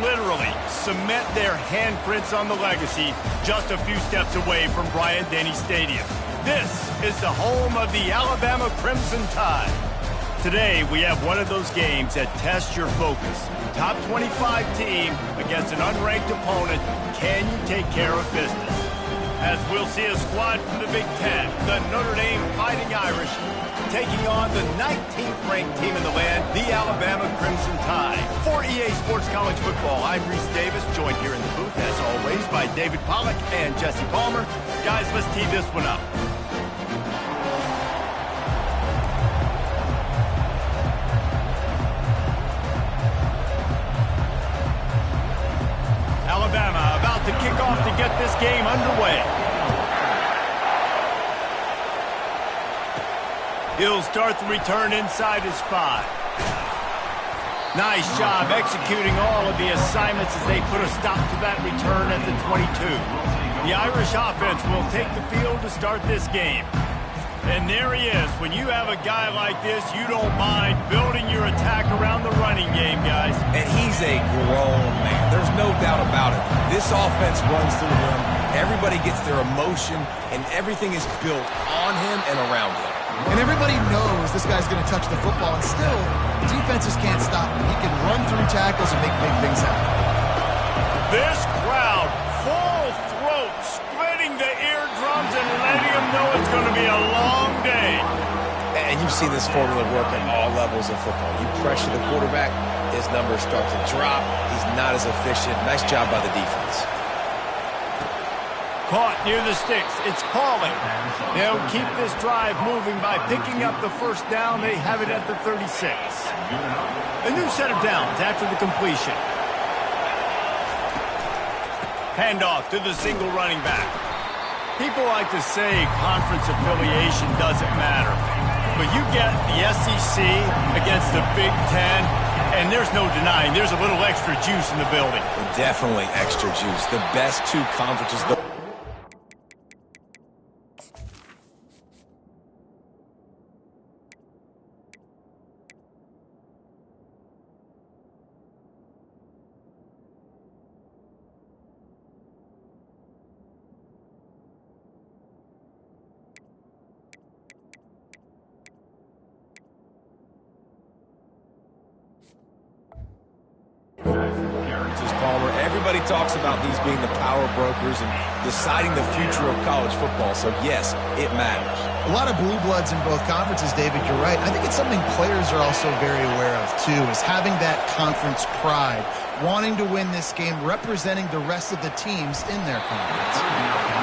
literally cement their handprints on the legacy just a few steps away from Bryant-Denny Stadium. This is the home of the Alabama Crimson Tide. Today, we have one of those games that tests your focus. Top 25 team against an unranked opponent. Can you take care of business? As we'll see a squad from the Big Ten, the Notre Dame Fighting Irish, taking on the 19th ranked team in the land, the Alabama Crimson Tide. For EA Sports College Football, I'm Reese Davis, joined here in the booth, as always, by David Pollack and Jesse Palmer. Guys, let's tee this one up. Alabama about to kick off to get this game underway. He'll start the return inside his 5. Nice job executing all of the assignments as they put a stop to that return at the 22. The Irish offense will take the field to start this game. And there he is. When you have a guy like this, you don't mind building your attack around the running game, guys. And he's a grown man. There's no doubt about it. This offense runs through him. Everybody gets their emotion, and everything is built on him and around him. And everybody knows this guy's going to touch the football, and still, defenses can't stop him. He can run through tackles and make big things happen. This crowd, full throat, splitting the eardrums and letting them know it's going to be a long day. And you've seen this formula work at all levels of football. You pressure the quarterback, his numbers start to drop. He's not as efficient. Nice job by the defense. Caught near the sticks. It's Pauling. They'll keep this drive moving by picking up the first down. They have it at the 36. A new set of downs after the completion. Handoff to the single running back. People like to say conference affiliation doesn't matter. But you get the SEC against the Big Ten, and there's no denying there's a little extra juice in the building. Definitely extra juice. The best two conferences. Everybody talks about these being the power brokers and deciding the future of college football, so yes, it matters. A lot of blue bloods in both conferences, David, you're right. I think it's something players are also very aware of, too, is having that conference pride, wanting to win this game, representing the rest of the teams in their conference.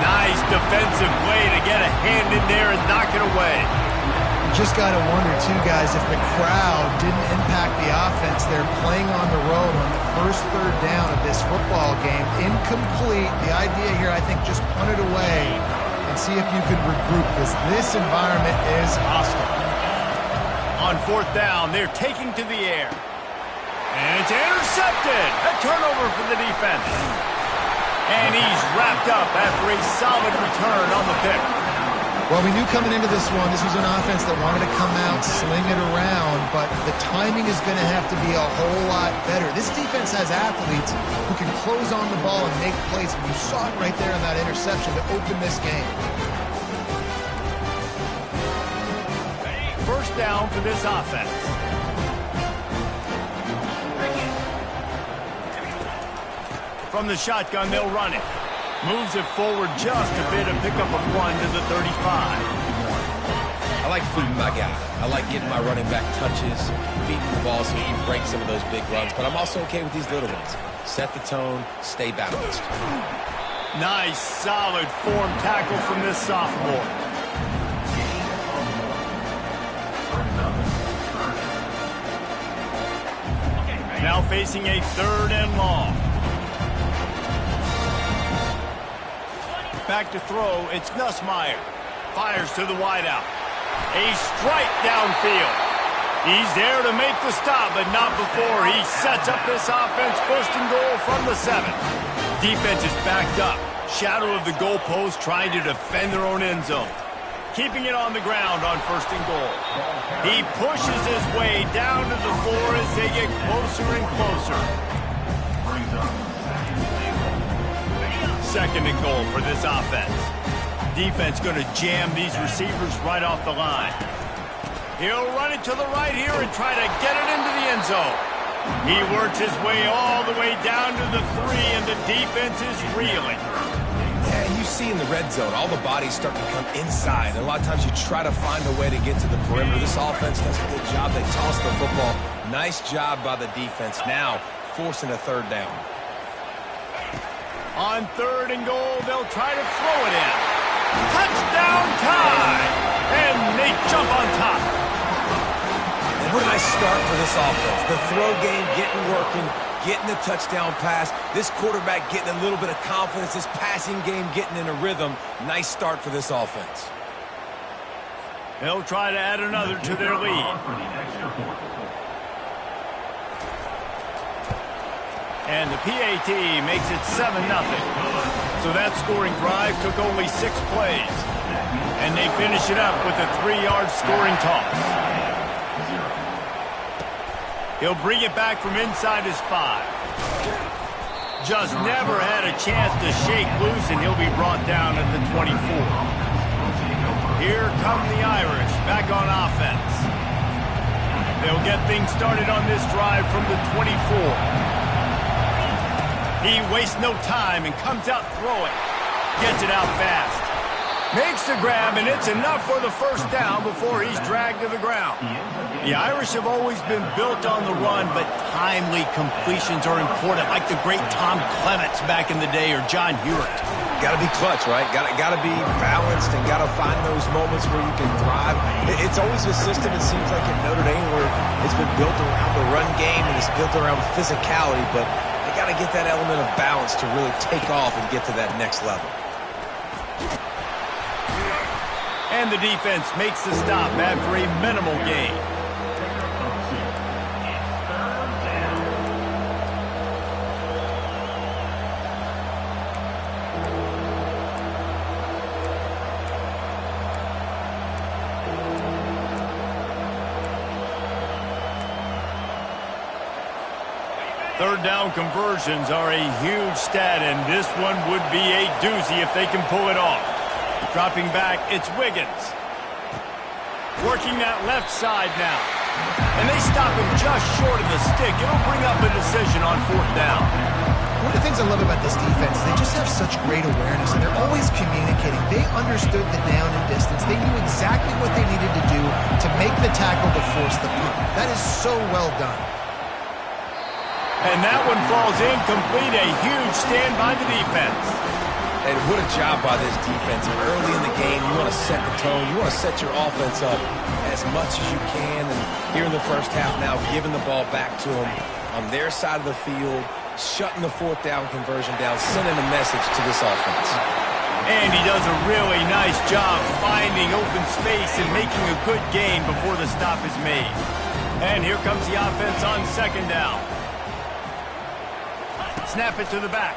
Nice defensive play to get a hand in there and knock it away. Just got to wonder, too, guys, if the crowd didn't impact the offense. They're playing on the road on the first third down of this football game. Incomplete. The idea here, I think, just punt it away and see if you could regroup, because this environment is hostile. On fourth down, they're taking to the air. And it's intercepted. A turnover for the defense. And he's wrapped up after a solid return on the pick. Well, we knew coming into this one, this was an offense that wanted to come out, sling it around, but the timing is going to have to be a whole lot better. This defense has athletes who can close on the ball and make plays, and you saw it right there in that interception to open this game. First down for this offense. From the shotgun, they'll run it. Moves it forward just a bit and pick up a 1 to the 35. I like feeding my guy. I like getting my running back touches, feeding the ball so he can break some of those big runs, but I'm also okay with these little ones. Set the tone, stay balanced. Nice, solid form tackle from this sophomore. Now facing a 3rd and long. Back to throw, it's Nussmeier. Fires to the wideout. A strike downfield. He's there to make the stop, but not before he sets up this offense. 1st and goal from the 7. Defense is backed up. Shadow of the goalpost, trying to defend their own end zone. Keeping it on the ground on 1st and goal. He pushes his way down to the 4 as they get closer and closer. 2nd and goal for this offense. Defense going to jam these receivers right off the line. He'll run it to the right here and try to get it into the end zone. He works his way all the way down to the 3, and the defense is reeling. Yeah, you see in the red zone, all the bodies start to come inside. And a lot of times you try to find a way to get to the perimeter. This offense does a good job. They toss the football. Nice job by the defense. Now forcing a 3rd down. On 3rd and goal, they'll try to throw it in. Touchdown time! And they jump on top. And what a nice start for this offense. The throw game getting working, getting the touchdown pass. This quarterback getting a little bit of confidence. This passing game getting in a rhythm. Nice start for this offense. They'll try to add another to their lead. And the PAT makes it 7-0. So that scoring drive took only 6 plays. And they finish it up with a 3-yard scoring toss. He'll bring it back from inside his 5. Just never had a chance to shake loose, and he'll be brought down at the 24. Here come the Irish back on offense. They'll get things started on this drive from the 24. He wastes no time and comes out throwing. Gets it out fast. Makes the grab, and it's enough for the 1st down before he's dragged to the ground. The Irish have always been built on the run, but timely completions are important, like the great Tom Clements back in the day or John Hewitt. Got to be clutch, right? Got to be balanced and got to find those moments where you can thrive. It's always a system, it seems like, at Notre Dame where it's been built around the run game and it's built around physicality, but they got to get that element of balance to really take off and get to that next level. And the defense makes the stop after a minimal gain. Third down conversions are a huge stat, and this one would be a doozy if they can pull it off. Dropping back, it's Wiggins. Working that left side now. And they stop him just short of the stick. It'll bring up a decision on 4th down. One of the things I love about this defense, they just have such great awareness, and they're always communicating. They understood the down and distance. They knew exactly what they needed to do to make the tackle to force the punt. That is so well done. And that one falls incomplete. A huge stand by the defense. And what a job by this defense. Early in the game, you want to set the tone. You want to set your offense up as much as you can. And here in the 1st half now, giving the ball back to them on their side of the field, shutting the 4th down conversion down, sending a message to this offense. And he does a really nice job finding open space and making a good gain before the stop is made. And here comes the offense on 2nd down. Snap it to the back.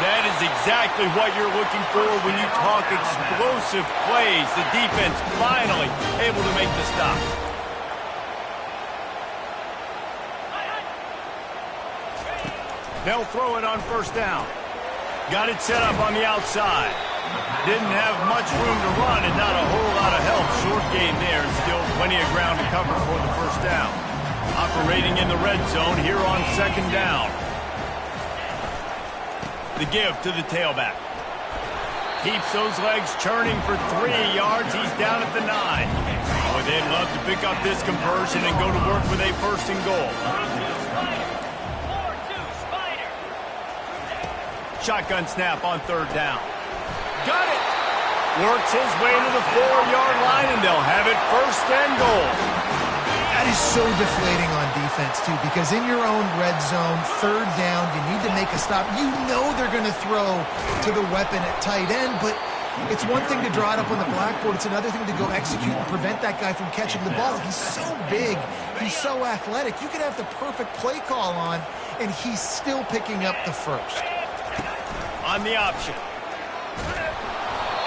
That is exactly what you're looking for when you talk explosive plays. The defense finally able to make the stop. They'll throw it on 1st down. Got it set up on the outside. Didn't have much room to run and not a whole lot of help. Short gain there and still plenty of ground to cover for the 1st down. Operating in the red zone here on 2nd down. The give to the tailback. Keeps those legs churning for 3 yards. He's down at the 9. Oh, they'd love to pick up this conversion and go to work with a 1st and goal. Shotgun snap on 3rd down. Got it! Works his way to the 4-yard line, and they'll have it 1st and goal. That is so deflating on defense, too, because in your own red zone, 3rd down, you need to make a stop. You know they're going to throw to the weapon at tight end, but it's one thing to draw it up on the blackboard. It's another thing to go execute and prevent that guy from catching the ball. He's so big. He's so athletic. You could have the perfect play call on, and he's still picking up the 1st. On the option.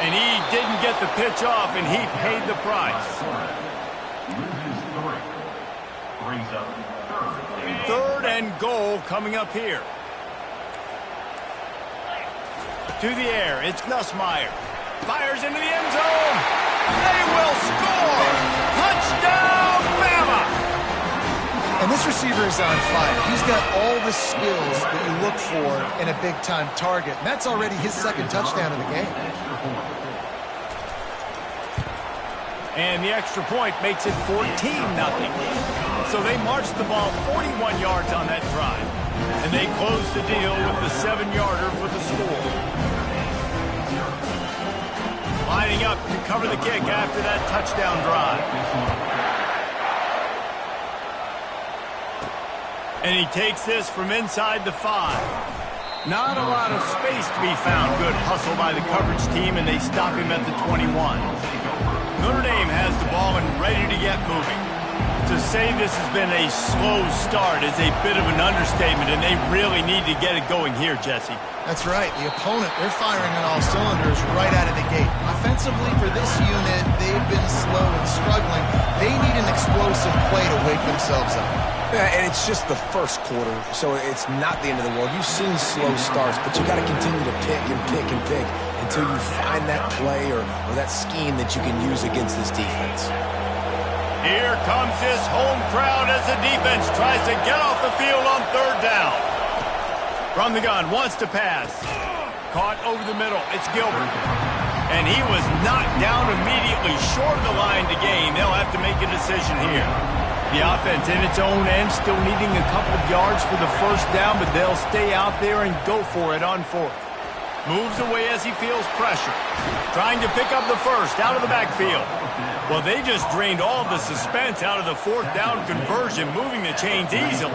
And he didn't get the pitch off, and he paid the price. 3rd and goal coming up here. through the air. It's Nussmeier. Fires into the end zone. They will score. Touchdown, Bama! And this receiver is on fire. He's got all the skills that you look for in a big-time target. And that's already his second touchdown of the game. And the extra point makes it 14-0. So they marched the ball 41 yards on that drive. And they closed the deal with the 7-yarder for the score. Lining up to cover the kick after that touchdown drive. And he takes this from inside the 5. Not a lot of space to be found. Good hustle by the coverage team, and they stop him at the 21. Notre Dame has the ball and ready to get moving. To say this has been a slow start is a bit of an understatement, and they really need to get it going here, Jesse. That's right. The opponent, they're firing on all cylinders right out of the gate. Offensively, for this unit, they've been slow and struggling. They need an explosive play to wake themselves up. Yeah, and it's just the first quarter, so it's not the end of the world. You've seen slow starts, but you got to continue to pick and pick and pick until you find that play or that scheme that you can use against this defense. Here comes this home crowd as the defense tries to get off the field on third down. From the gun, wants to pass. Caught over the middle. It's Gilbert. And he was knocked down immediately short of the line to gain. They'll have to make a decision here. The offense in its own end still needing a couple of yards for the first down, but they'll stay out there and go for it on fourth. Moves away as he feels pressure. Trying to pick up the first out of the backfield. Well, they just drained all of the suspense out of the fourth down conversion, moving the chains easily.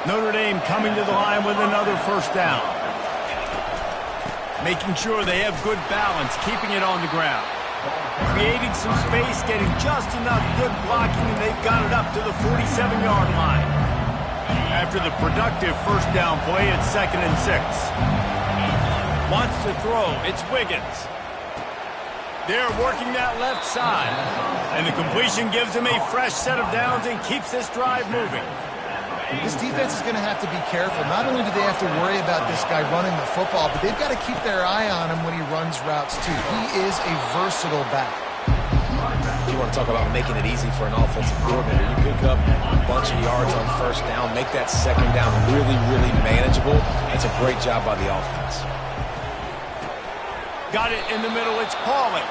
Notre Dame coming to the line with another first down. Making sure they have good balance, keeping it on the ground. Creating some space, getting just enough good blocking, and they've got it up to the 47-yard line. After the productive first down play, it's 2nd and 6. Wants to throw. It's Wiggins. They're working that left side. And the completion gives him a fresh set of downs and keeps this drive moving. This defense is going to have to be careful. Not only do they have to worry about this guy running the football, but they've got to keep their eye on him when he runs routes too. He is a versatile back. You want to talk about making it easy for an offensive coordinator. You pick up a bunch of yards on first down, make that second down really, really manageable. That's a great job by the offense. Got it in the middle. It's Pauly.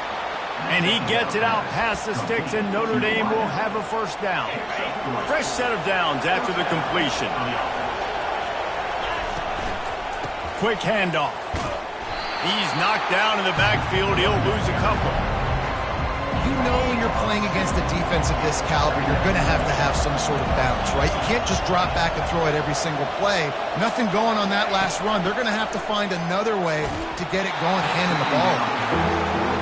And he gets it out past the sticks, and Notre Dame will have a first down. Fresh set of downs after the completion. Quick handoff. He's knocked down in the backfield. He'll lose a couple. You know when you're playing against a defense of this caliber, you're going to have some sort of balance, right? You can't just drop back and throw it every single play. Nothing going on that last run. They're going to have to find another way to get it going, handing the ball.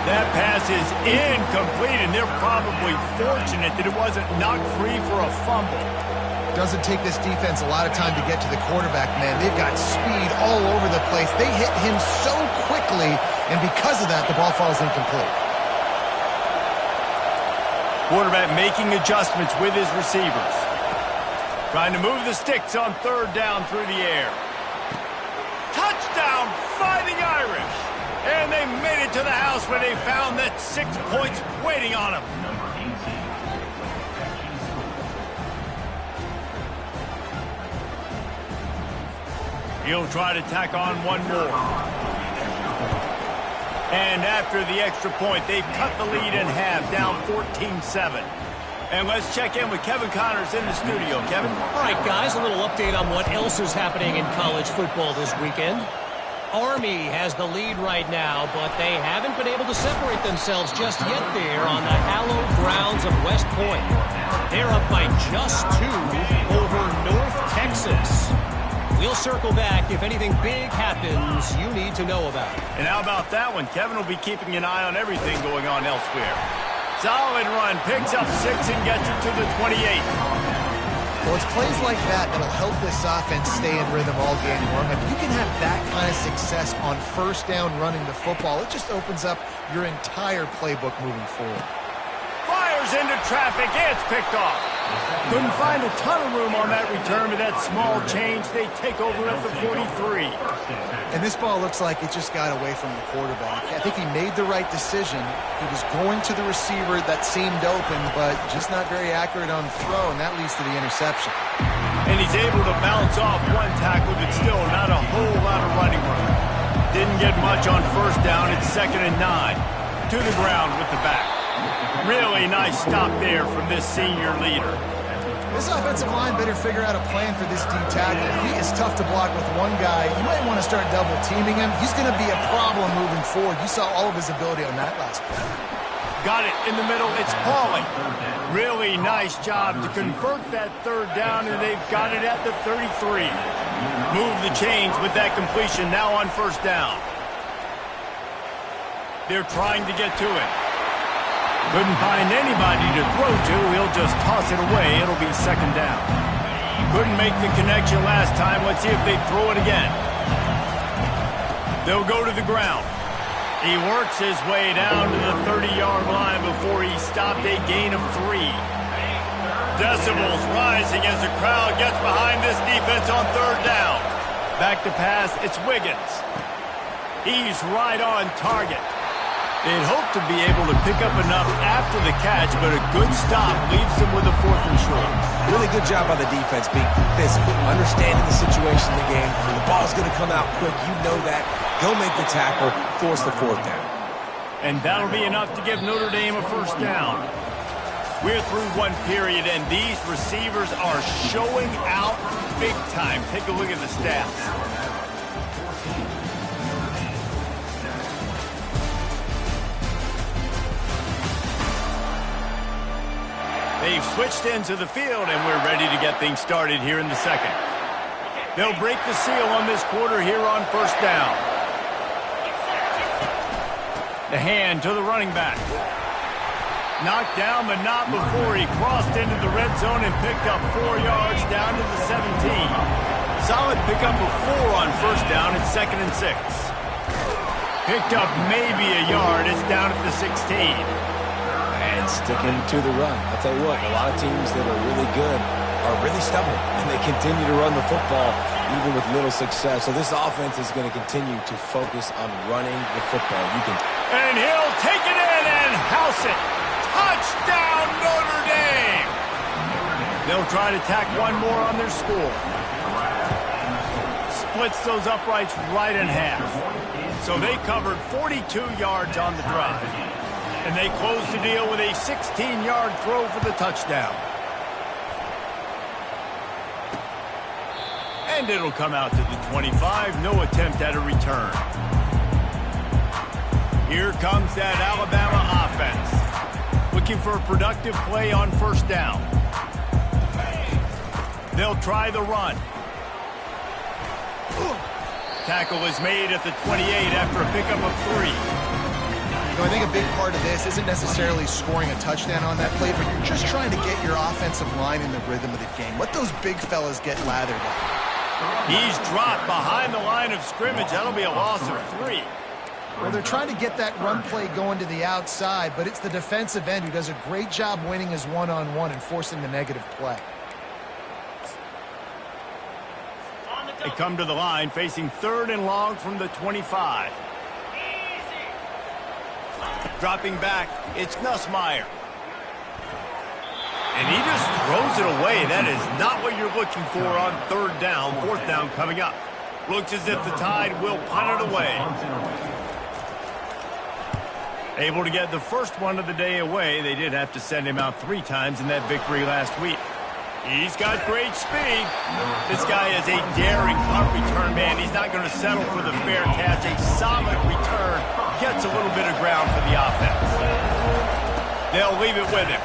That pass is incomplete, and they're probably fortunate that it wasn't knocked free for a fumble. Doesn't take this defense a lot of time to get to the quarterback, man. They've got speed all over the place. They hit him so quickly, and because of that, the ball falls incomplete. Quarterback making adjustments with his receivers. Trying to move the sticks on third down through the air. Touchdown, Fighting Irish! And they made it to the house where they found that 6 points waiting on them. He'll try to tack on one more. And after the extra point, they've cut the lead in half, down 14-7. And let's check in with Kevin Connors in the studio. Kevin? All right, guys, a little update on what else is happening in college football this weekend. Army has the lead right now, but they haven't been able to separate themselves just yet there on the hallowed grounds of West Point. They're up by just 2 over North Texas. We'll circle back if anything big happens you need to know about. And how about that one? Kevin will be keeping an eye on everything going on elsewhere. Solid run, picks up 6 and gets it to the 28. Well, it's plays like that that'll help this offense stay in rhythm all game long. If you can have that kind of success on first down running the football, it just opens up your entire playbook moving forward. Fires into traffic. It's picked off. Couldn't find a ton of room on that return, but that small change, they take over at the 43. And this ball looks like it just got away from the quarterback. I think he made the right decision. He was going to the receiver that seemed open, but just not very accurate on the throw, and that leads to the interception. And he's able to bounce off one tackle, but still not a whole lot of running room. Didn't get much on first down. It's 2nd and 9. To the ground with the back. Really nice stop there from this senior leader. This offensive line better figure out a plan for this D tackle. He is tough to block with one guy. You might want to start double teaming him. He's going to be a problem moving forward. You saw all of his ability on that last play. Got it in the middle. It's Pauly. Really nice job to convert that 3rd down, and they've got it at the 33. Move the chains with that completion now on 1st down. They're trying to get to it. Couldn't find anybody to throw to. He'll just toss it away. It'll be 2nd down. Couldn't make the connection last time. Let's see if they throw it again. They'll go to the ground. He works his way down to the 30-yard line before he stopped, a gain of 3. Decibels rising as the crowd gets behind this defense on 3rd down. Back to pass. It's Wiggins. He's right on target. They'd hope to be able to pick up enough after the catch, but a good stop leaves them with a 4th and short. Really good job by the defense being physical, understanding the situation in the game. The ball's going to come out quick. You know that. Go make the tackle, force the 4th down. And that'll be enough to give Notre Dame a 1st down. We're through one period, and these receivers are showing out big time. Take a look at the stats. They've switched into the field, and we're ready to get things started here in the 2nd. They'll break the seal on this quarter here on 1st down. The hand to the running back. Knocked down, but not before he crossed into the red zone and picked up 4 yards down to the 17. Solid pickup of 4 on 1st down. It's 2nd and 6. Picked up maybe a yard. It's down at the 16. And sticking to the run. I'll tell you what, a lot of teams that are really good are really stubborn, and they continue to run the football even with little success. So this offense is going to continue to focus on running the football. And he'll take it in and house it. Touchdown, Notre Dame! They'll try to tack one more on their score. Splits those uprights right in half. So they covered 42 yards on the drive. And they close the deal with a 16-yard throw for the touchdown. And it'll come out to the 25. No attempt at a return. Here comes that Alabama offense. Looking for a productive play on 1st down. They'll try the run. Tackle is made at the 28 after a pickup of 3. You know, I think a big part of this isn't necessarily scoring a touchdown on that play, but you're just trying to get your offensive line in the rhythm of the game. Let those big fellas get lathered up. He's dropped behind the line of scrimmage. That'll be a loss of 3. Well, they're trying to get that run play going to the outside, but it's the defensive end who does a great job winning his one-on-one and forcing the negative play. They come to the line facing 3rd and long from the 25. Dropping back, it's Nussmeier. And he just throws it away. That is not what you're looking for on 3rd down. 4th down coming up. Looks as if the Tide will punt it away. Able to get the first one of the day away. They did have to send him out 3 times in that victory last week. He's got great speed. This guy is a daring punt return man. He's not going to settle for the fair catch. A solid return. Gets a little bit of ground for the offense. They'll leave it with him.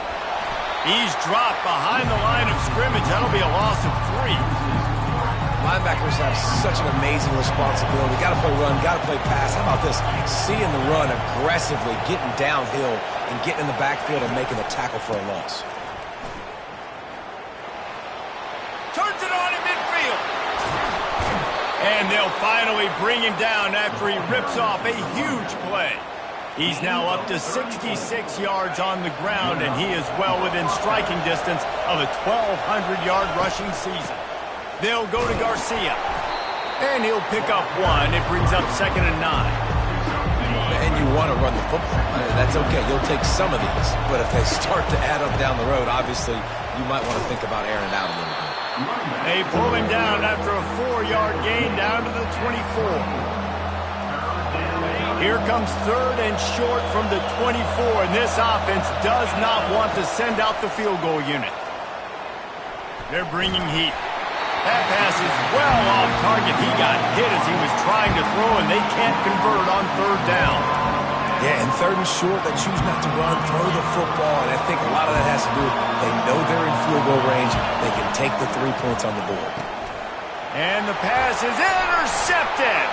He's dropped behind the line of scrimmage. That'll be a loss of 3. Linebackers have such an amazing responsibility. Got to play run, got to play pass. How about this? Seeing the run aggressively, getting downhill, and getting in the backfield and making the tackle for a loss. Turns it on in midfield. And they'll finally bring him down after he rips off a huge play. He's now up to 66 yards on the ground, and he is well within striking distance of a 1,200-yard rushing season. They'll go to Garcia, and he'll pick up one. It brings up 2nd and 9. And you want to run the football. That's okay. You'll take some of these. But if they start to add up down the road, obviously, you might want to think about airing it out a little bit. They pull him down after a 4-yard gain down to the 24. Here comes 3rd and short from the 24, and this offense does not want to send out the field goal unit. They're bringing heat. That pass is well off target. He got hit as he was trying to throw, and they can't convert on 3rd down. Yeah, and 3rd and short, they choose not to run, throw the football, and I think a lot of that has to do with they know they're in field goal range. They can take the 3 points on the board. And the pass is intercepted.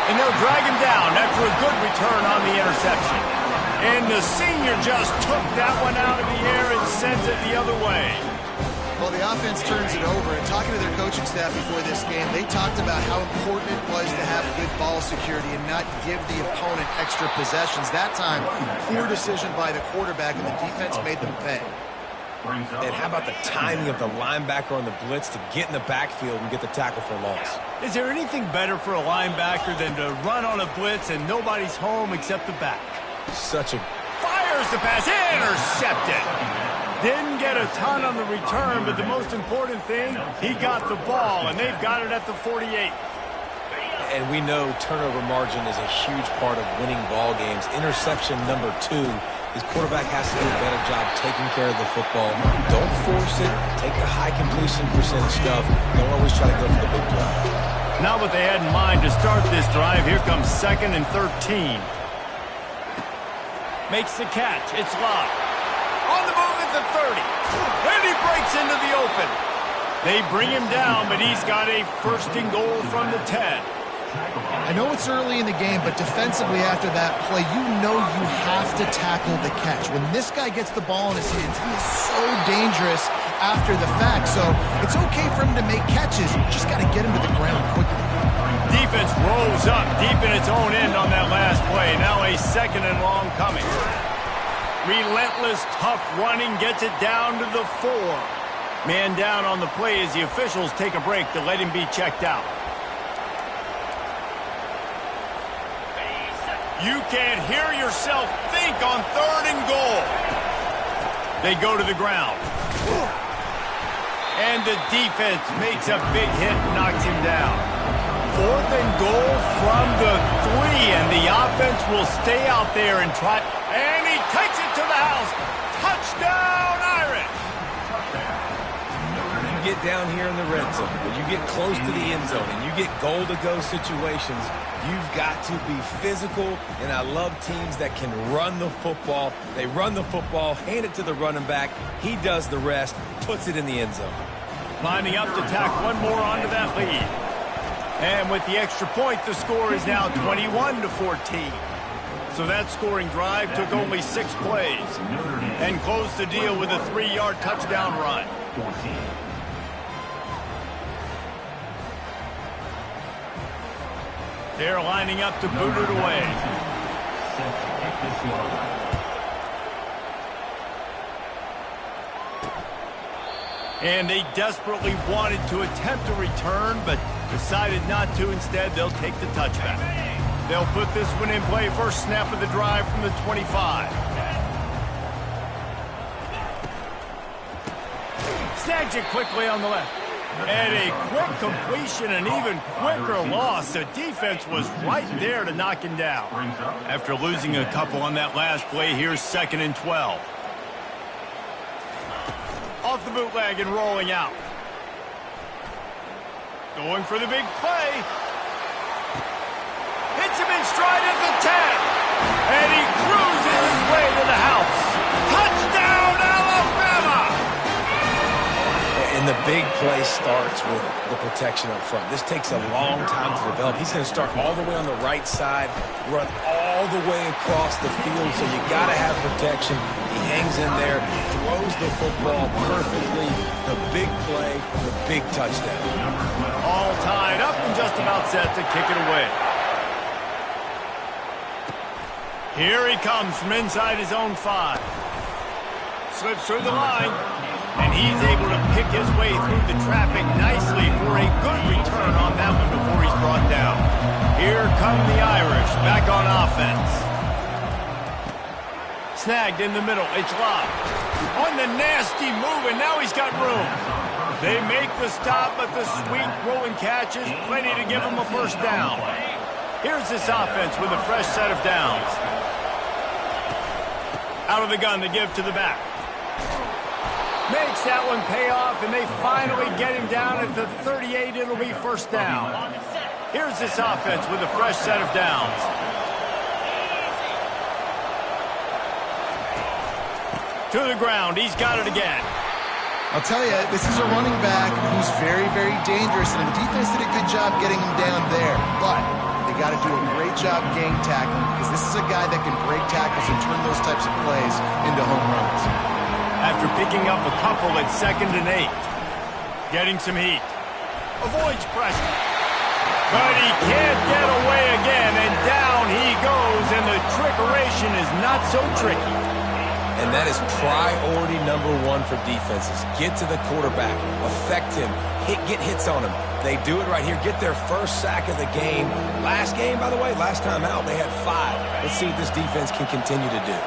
And they'll drag him down after a good return on the interception. And the senior just took that one out of the air and sends it the other way. Well, the offense turns it over, and talking to their coaching staff before this game, they talked about how important it was to have good ball security and not give the opponent extra possessions. That time, poor decision by the quarterback, and the defense made them pay. And how about the timing of the linebacker on the blitz to get in the backfield and get the tackle for loss? Is there anything better for a linebacker than to run on a blitz and nobody's home except the back? Such a... Fires the pass, intercepted. Didn't get a ton on the return, but the most important thing, he got the ball, and they've got it at the 48. And we know turnover margin is a huge part of winning ball games. Interception number 2. His quarterback has to do a better job taking care of the football. Don't force it. Take the high completion percentage stuff. Don't always try to go for the big play. Not what they had in mind to start this drive. Here comes 2nd and 13. Makes the catch. It's Love. On the move at the 30. And he breaks into the open. They bring him down, but he's got a 1st and goal from the 10. I know it's early in the game, but defensively after that play, you know you have to tackle the catch. When this guy gets the ball in his hands, he is so dangerous after the fact. So it's okay for him to make catches. You just got to get him to the ground quickly. Defense rolls up deep in its own end on that last play. Now a 2nd and long coming. Relentless, tough running gets it down to the 4. Man down on the play as the officials take a break to let him be checked out. You can't hear yourself think on 3rd and goal. They go to the ground. And the defense makes a big hit and knocks him down. 4th and goal from the 3, and the offense will stay out there and try. And he takes it to the house. Touchdown, Irish! You get down here in the red zone, when you get close to the end zone, and you get goal-to-go situations, you've got to be physical, and I love teams that can run the football. They run the football, hand it to the running back. He does the rest, puts it in the end zone. Lining up to tack one more onto that lead. And with the extra point, the score is now 21-14. So that scoring drive took only 6 plays and closed the deal with a 3-yard touchdown run. They're lining up to boot it away. And they desperately wanted to attempt a return, but decided not to. Instead, they'll take the touchback. They'll put this one in play. First snap of the drive from the 25. Snags it quickly on the left. And a quick completion, an even quicker loss. The defense was right there to knock him down. After losing a couple on that last play, here's 2nd and 12. Off the bootleg and rolling out. Going for the big play. Hits him in stride at the 10. And he cruises his way to the house. Touchdown, Alabama! And the big play starts with the protection up front. This takes a long time to develop. He's going to start all the way on the right side, run all the way across the field, so you got to have protection. He hangs in there, throws the football perfectly. The big play, the big touchdown. All tied up and just about set to kick it away. Here he comes from inside his own 5. Slips through the line, and he's able to pick his way through the traffic nicely for a good return on that one before he's brought down. Here come the Irish back on offense. Snagged in the middle. It's locked. On the nasty move, and now he's got room. They make the stop, but the sweet rolling catch is plenty to give him a first down. Here's this offense with a fresh set of downs. Out of the gun to give to the back. Makes that one pay off, and they finally get him down at the 38. It'll be first down. Here's this offense with a fresh set of downs. To the ground. He's got it again. I'll tell you, this is a running back who's very, very dangerous, and the defense did a good job getting him down there. But they got to do a great job gang tackling, because this is a guy that can break tackles and turn those types of plays into home runs. After picking up a couple at 2nd and 8. Getting some heat. Avoids pressure. But he can't get away again, and down he goes, and the trickeration is not so tricky. And that is priority number 1 for defenses. Get to the quarterback, affect him, get hits on him. They do it right here, get their first sack of the game. Last game, by the way, last time out, they had 5. Let's see what this defense can continue to do.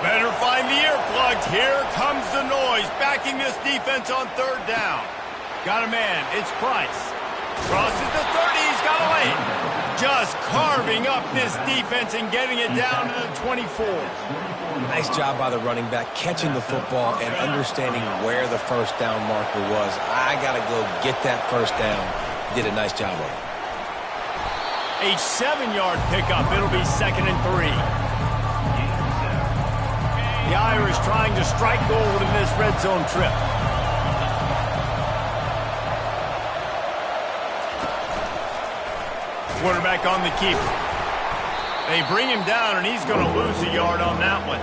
Better find the earplugs. Here comes the noise, backing this defense on 3rd down. Got a man, it's Price. Crosses the 30, he's got a lane. Just carving up this defense and getting it down to the 24. Nice job by the running back, catching the football and understanding where the first down marker was. I got to go get that first down. Did a nice job of it. A 7-yard pickup. It'll be 2nd and 3. The Irish trying to strike gold in this red zone trip. Quarterback on the keeper. They bring him down, and he's going to lose a yard on that one.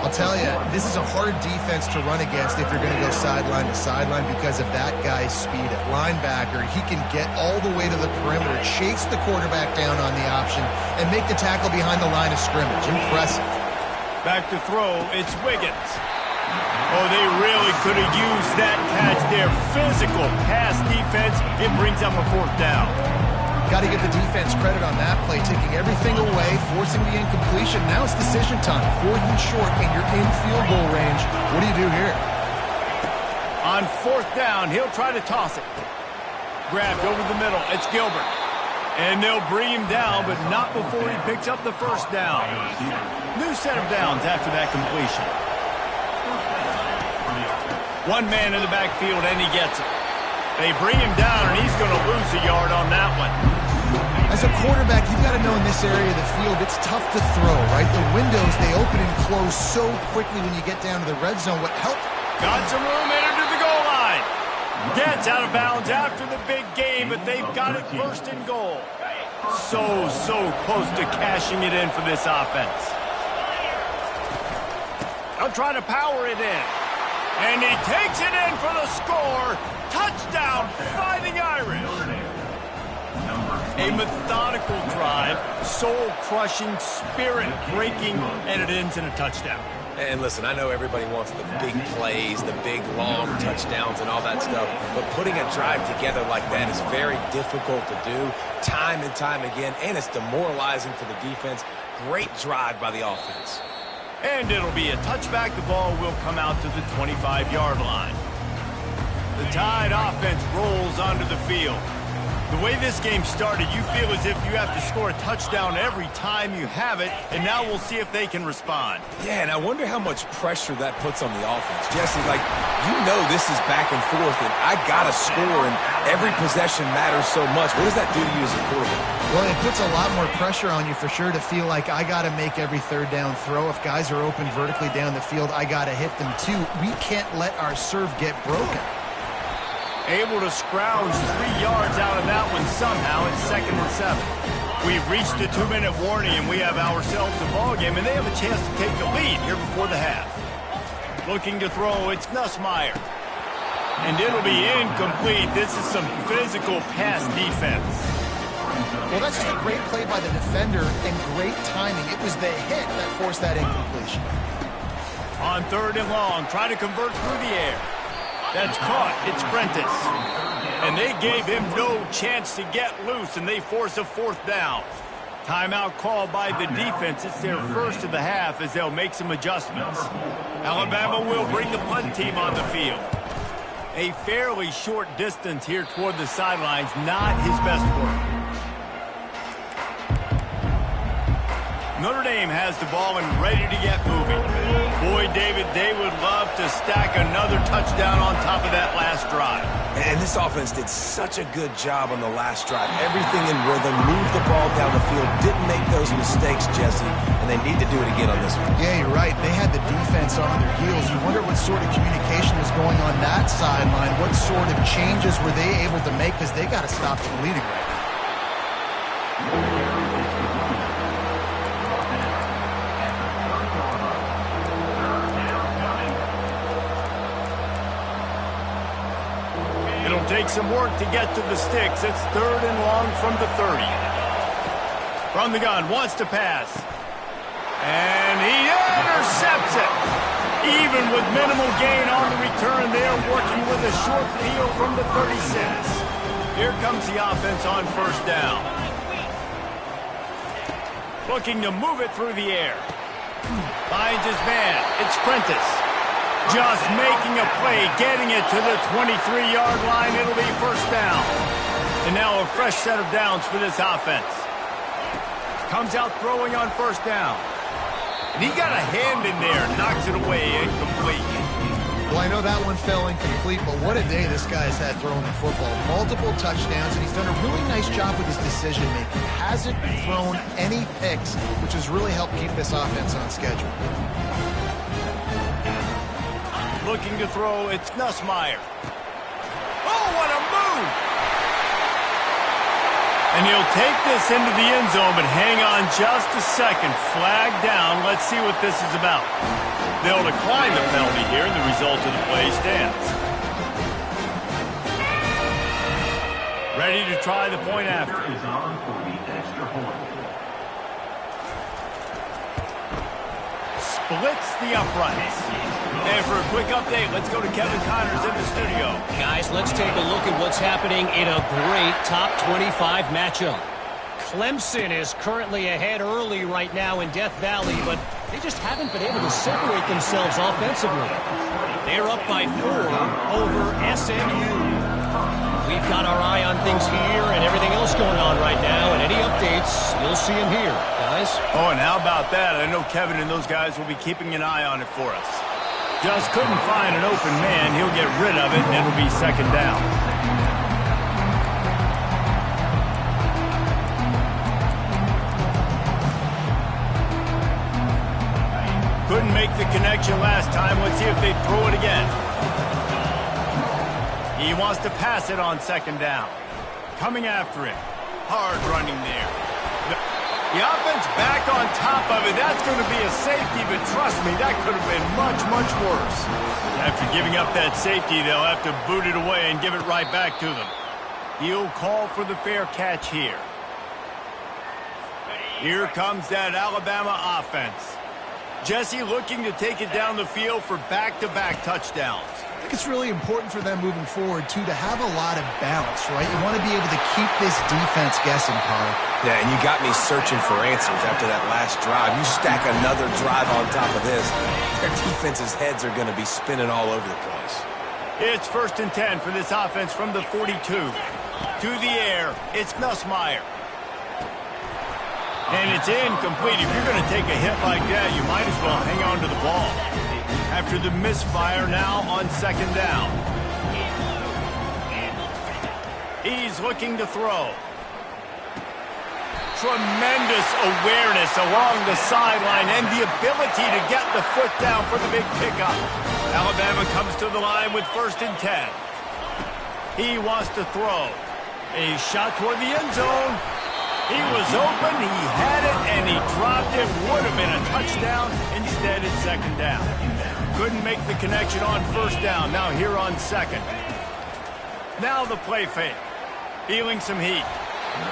I'll tell you, this is a hard defense to run against if you're going to go sideline to sideline because of that guy's speed at linebacker. He can get all the way to the perimeter, chase the quarterback down on the option, and make the tackle behind the line of scrimmage. Impressive. Back to throw, it's Wiggins. Oh, they really could have used that catch there. Physical pass defense. It brings up a 4th down. Got to give the defense credit on that play, taking everything away, forcing the incompletion. Now it's decision time. 4th and short, and you're in field goal range. What do you do here? On 4th down, he'll try to toss it. Grabbed over the middle. It's Gilbert. And they'll bring him down, but not before he picks up the first down. New set of downs after that completion. One man in the backfield, and he gets it. They bring him down, and he's going to lose a yard on that one. As a quarterback, you've got to know in this area of the field, it's tough to throw, right? The windows, they open and close so quickly when you get down to the red zone. What helped? Got some room, entered to the goal line. Gets out of bounds after the big game, but they've got it 1st and goal. So close to cashing it in for this offense. They'll try to power it in. And he takes it in for the score. Touchdown, Fighting Irish. A methodical drive, soul-crushing, spirit-breaking, and it ends in a touchdown. And listen, I know everybody wants the big plays, the big, long touchdowns and all that stuff, but putting a drive together like that is very difficult to do time and time again, and it's demoralizing for the defense. Great drive by the offense. And it'll be a touchback. The ball will come out to the 25-yard line. The Tide offense rolls onto the field. The way this game started, you feel as if you have to score a touchdown every time you have it, and now we'll see if they can respond. Yeah, and I wonder how much pressure that puts on the offense. Jesse, you know this is back and forth, and I got to score, and every possession matters so much. What does that do to you as a quarterback? Well, it puts a lot more pressure on you for sure to feel like I got to make every 3rd down throw. If guys are open vertically down the field, I got to hit them too. We can't let our serve get broken. Able to scrounge 3 yards out of that one somehow. It's 2nd and 7. We've reached the 2-minute warning, and we have ourselves a ball game, and they have a chance to take the lead here before the half. Looking to throw, it's Nussmeier. And it'll be incomplete. This is some physical pass defense. Well, that's just a great play by the defender and great timing. It was the hit that forced that incompletion. On 3rd and long, try to convert through the air. That's caught. It's Prentice. And they gave him no chance to get loose, and they force a 4th down. Timeout called by the defense. It's their first of the half as they'll make some adjustments. Alabama will bring the punt team on the field. A fairly short distance here toward the sidelines, not his best work. Notre Dame has the ball and ready to get moving. Boy, David, they would love to stack another touchdown on top of that last drive. And this offense did such a good job on the last drive. Everything in rhythm, moved the ball down the field, didn't make those mistakes, Jesse, and they need to do it again on this one. Yeah, you're right. They had the defense on their heels. You wonder what sort of communication was going on that sideline. What sort of changes were they able to make, because they got to stop the bleeding right now. It'll take some work to get to the sticks. It's 3rd and long from the 30. From the gun, wants to pass. And he intercepts it. Even with minimal gain on the return, they're working with a short field from the 36. Here comes the offense on 1st down. Looking to move it through the air. Finds his man. It's Prentice. Just making a play, getting it to the 23-yard line. It'll be 1st down. And now a fresh set of downs for this offense. Comes out throwing on 1st down. And he got a hand in there, knocks it away, incomplete. Well, I know that one fell incomplete, but what a day this guy's had throwing the football. Multiple touchdowns, and he's done a really nice job with his decision-making. Hasn't thrown any picks, which has really helped keep this offense on schedule. Looking to throw, it's Nussmeier. Oh, what a move! And he'll take this into the end zone, but hang on just a second. Flag down. Let's see what this is about. They'll decline the penalty here, and the result of the play stands. Ready to try the point after. Splits the uprights. And for a quick update, let's go to Kevin Connors in the studio. Guys, let's take a look at what's happening in a great top 25 matchup. Clemson is currently ahead early right now in Death Valley, but they just haven't been able to separate themselves offensively. They're up by 4 over SMU. We've got our eye on things here and everything else going on right now, and any updates, you'll see them here, guys. Oh, and how about that? I know Kevin and those guys will be keeping an eye on it for us. Just couldn't find an open man. He'll get rid of it, and it'll be 2nd down. Couldn't make the connection last time. Let's see if they throw it again. He wants to pass it on 2nd down. Coming after him. Hard running there. The offense back on top of it. That's going to be a safety, but trust me, that could have been much, much worse. After giving up that safety, they'll have to boot it away and give it right back to them. He'll call for the fair catch here. Here comes that Alabama offense. Jesse looking to take it down the field for back-to-back touchdowns. I think it's really important for them moving forward, too, to have a lot of balance, right? You want to be able to keep this defense guessing, Paul. Yeah, and you got me searching for answers after that last drive. You stack another drive on top of this, their defense's heads are going to be spinning all over the place. It's 1st and 10 for this offense from the 42. To the air, it's Nussmeier. And it's incomplete. If you're going to take a hit like that, you might as well hang on to the ball. After the misfire, now on 2nd down. He's looking to throw. Tremendous awareness along the sideline and the ability to get the foot down for the big pickup. Alabama comes to the line with 1st and 10. He wants to throw. A shot toward the end zone. He was open, he had it, and he dropped it. Would have been a touchdown. Instead, it's 2nd down. Couldn't make the connection on 1st down. Now here on 2nd. Now the play fake. Feeling some heat.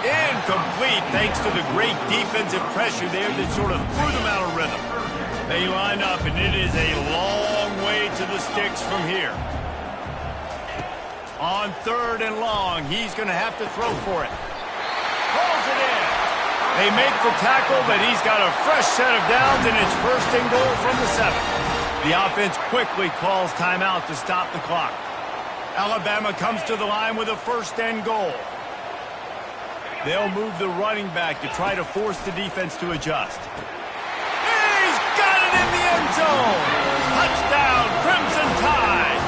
Incomplete thanks to the great defensive pressure there that sort of threw them out of rhythm. They line up, and it is a long way to the sticks from here. On 3rd and long, he's going to have to throw for it. Pulls it in. They make the tackle, but he's got a fresh set of downs, and it's 1st and goal from the 7. The offense quickly calls timeout to stop the clock. Alabama comes to the line with a 1st and goal. They'll move the running back to try to force the defense to adjust. He's got it in the end zone! Touchdown, Crimson Tide!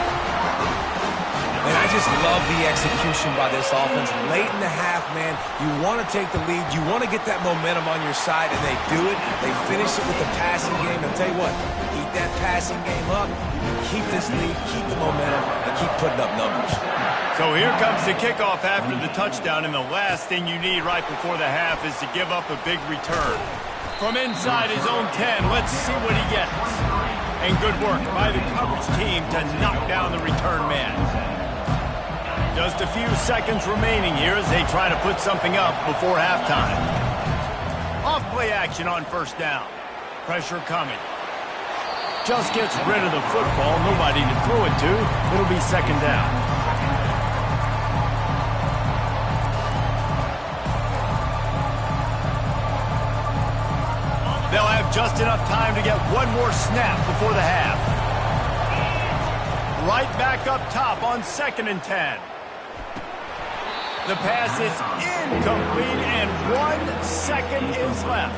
And I just love the execution by this offense. Late in the half, man, you want to take the lead. You want to get that momentum on your side, and they do it. They finish it with the passing game. I'll tell you what, keep that passing game up, keep this lead, keep the momentum, and keep putting up numbers. So here comes the kickoff after the touchdown, and the last thing you need right before the half is to give up a big return. From inside his own 10, let's see what he gets. And good work by the coverage team to knock down the return man. Just a few seconds remaining here as they try to put something up before halftime. Off-play action on 1st down. Pressure coming. Just gets rid of the football. Nobody to throw it to. It'll be 2nd down. They'll have just enough time to get one more snap before the half. Right back up top on 2nd and 10. The pass is incomplete, and 1 second is left.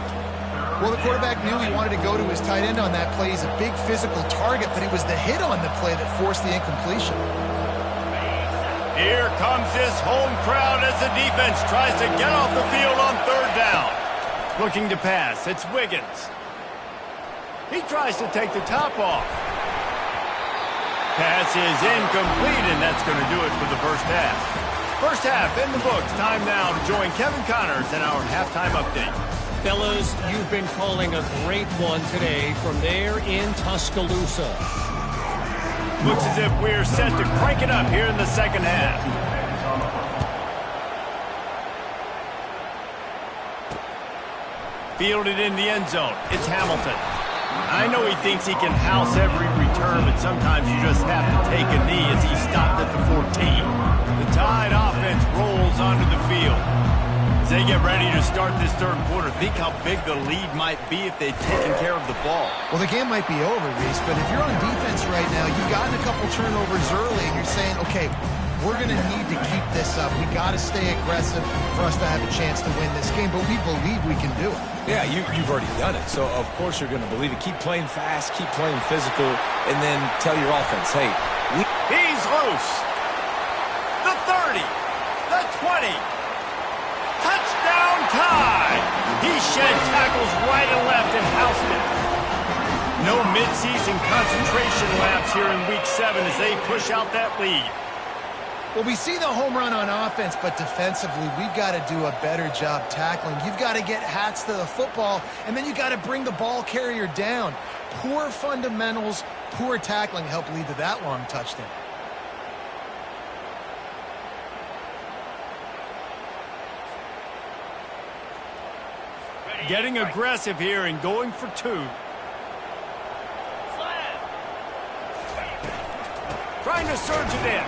Well, the quarterback knew he wanted to go to his tight end on that play. He's a big physical target, but it was the hit on the play that forced the incompletion. Here comes this home crowd as the defense tries to get off the field on 3rd down. Looking to pass, it's Wiggins. He tries to take the top off. Pass is incomplete, and that's going to do it for the 1st half. 1st half in the books. Time now to join Kevin Connors in our halftime update. Fellas, you've been calling a great one today from there in Tuscaloosa. Looks as if we're set to crank it up here in the 2nd half. Fielded in the end zone. It's Hamilton. I know he thinks he can house every return, but sometimes you just have to take a knee as he stopped at the 14. The Tide offense rolls onto the field. As they get ready to start this 3rd quarter, think how big the lead might be if they'd taken care of the ball. Well, the game might be over, Reese, but if you're on defense right now, you've gotten a couple turnovers early, and you're saying, okay, we're going to need to keep this up. We got to stay aggressive for us to have a chance to win this game, but we believe we can do it. Yeah, you've already done it, so of course you're going to believe it. Keep playing fast, keep playing physical, and then tell your offense, hey, he's loose. The 30, the 20. Touchdown Tide! He shed tackles right and left and housed it. No midseason concentration laps here in Week 7 as they push out that lead. Well, we see the home run on offense, but defensively, we've got to do a better job tackling. You've got to get hats to the football, and then you've got to bring the ball carrier down. Poor fundamentals, poor tackling helped lead to that long touchdown. Getting aggressive here and going for 2. Trying to surge it in.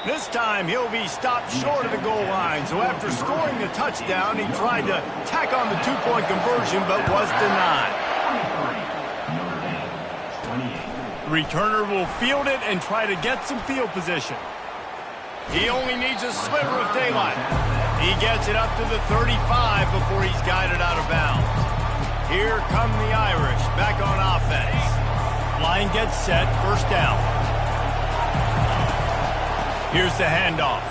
This time he'll be stopped short of the goal line. So after scoring the touchdown, he tried to tack on the 2-point conversion but was denied. The returner will field it and try to get some field position. He only needs a sliver of daylight. He gets it up to the 35 before he's guided out of bounds. Here come the Irish back on offense. Line gets set, 1st down. Here's the handoff.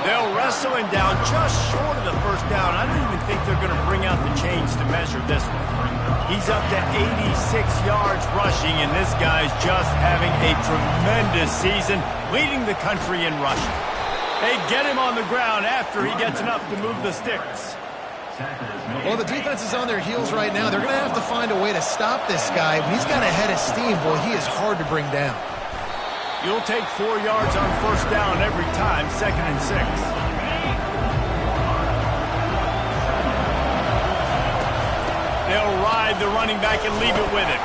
They'll wrestle him down just short of the 1st down. I don't even think they're going to bring out the chains to measure this one. He's up to 86 yards rushing, and this guy's just having a tremendous season, leading the country in rushing. They get him on the ground after he gets enough to move the sticks. Well, the defense is on their heels right now. They're going to have to find a way to stop this guy. When he's got a head of steam, boy, he is hard to bring down. You'll take 4 yards on first down every time, 2nd and 6. They'll ride the running back and leave it with him.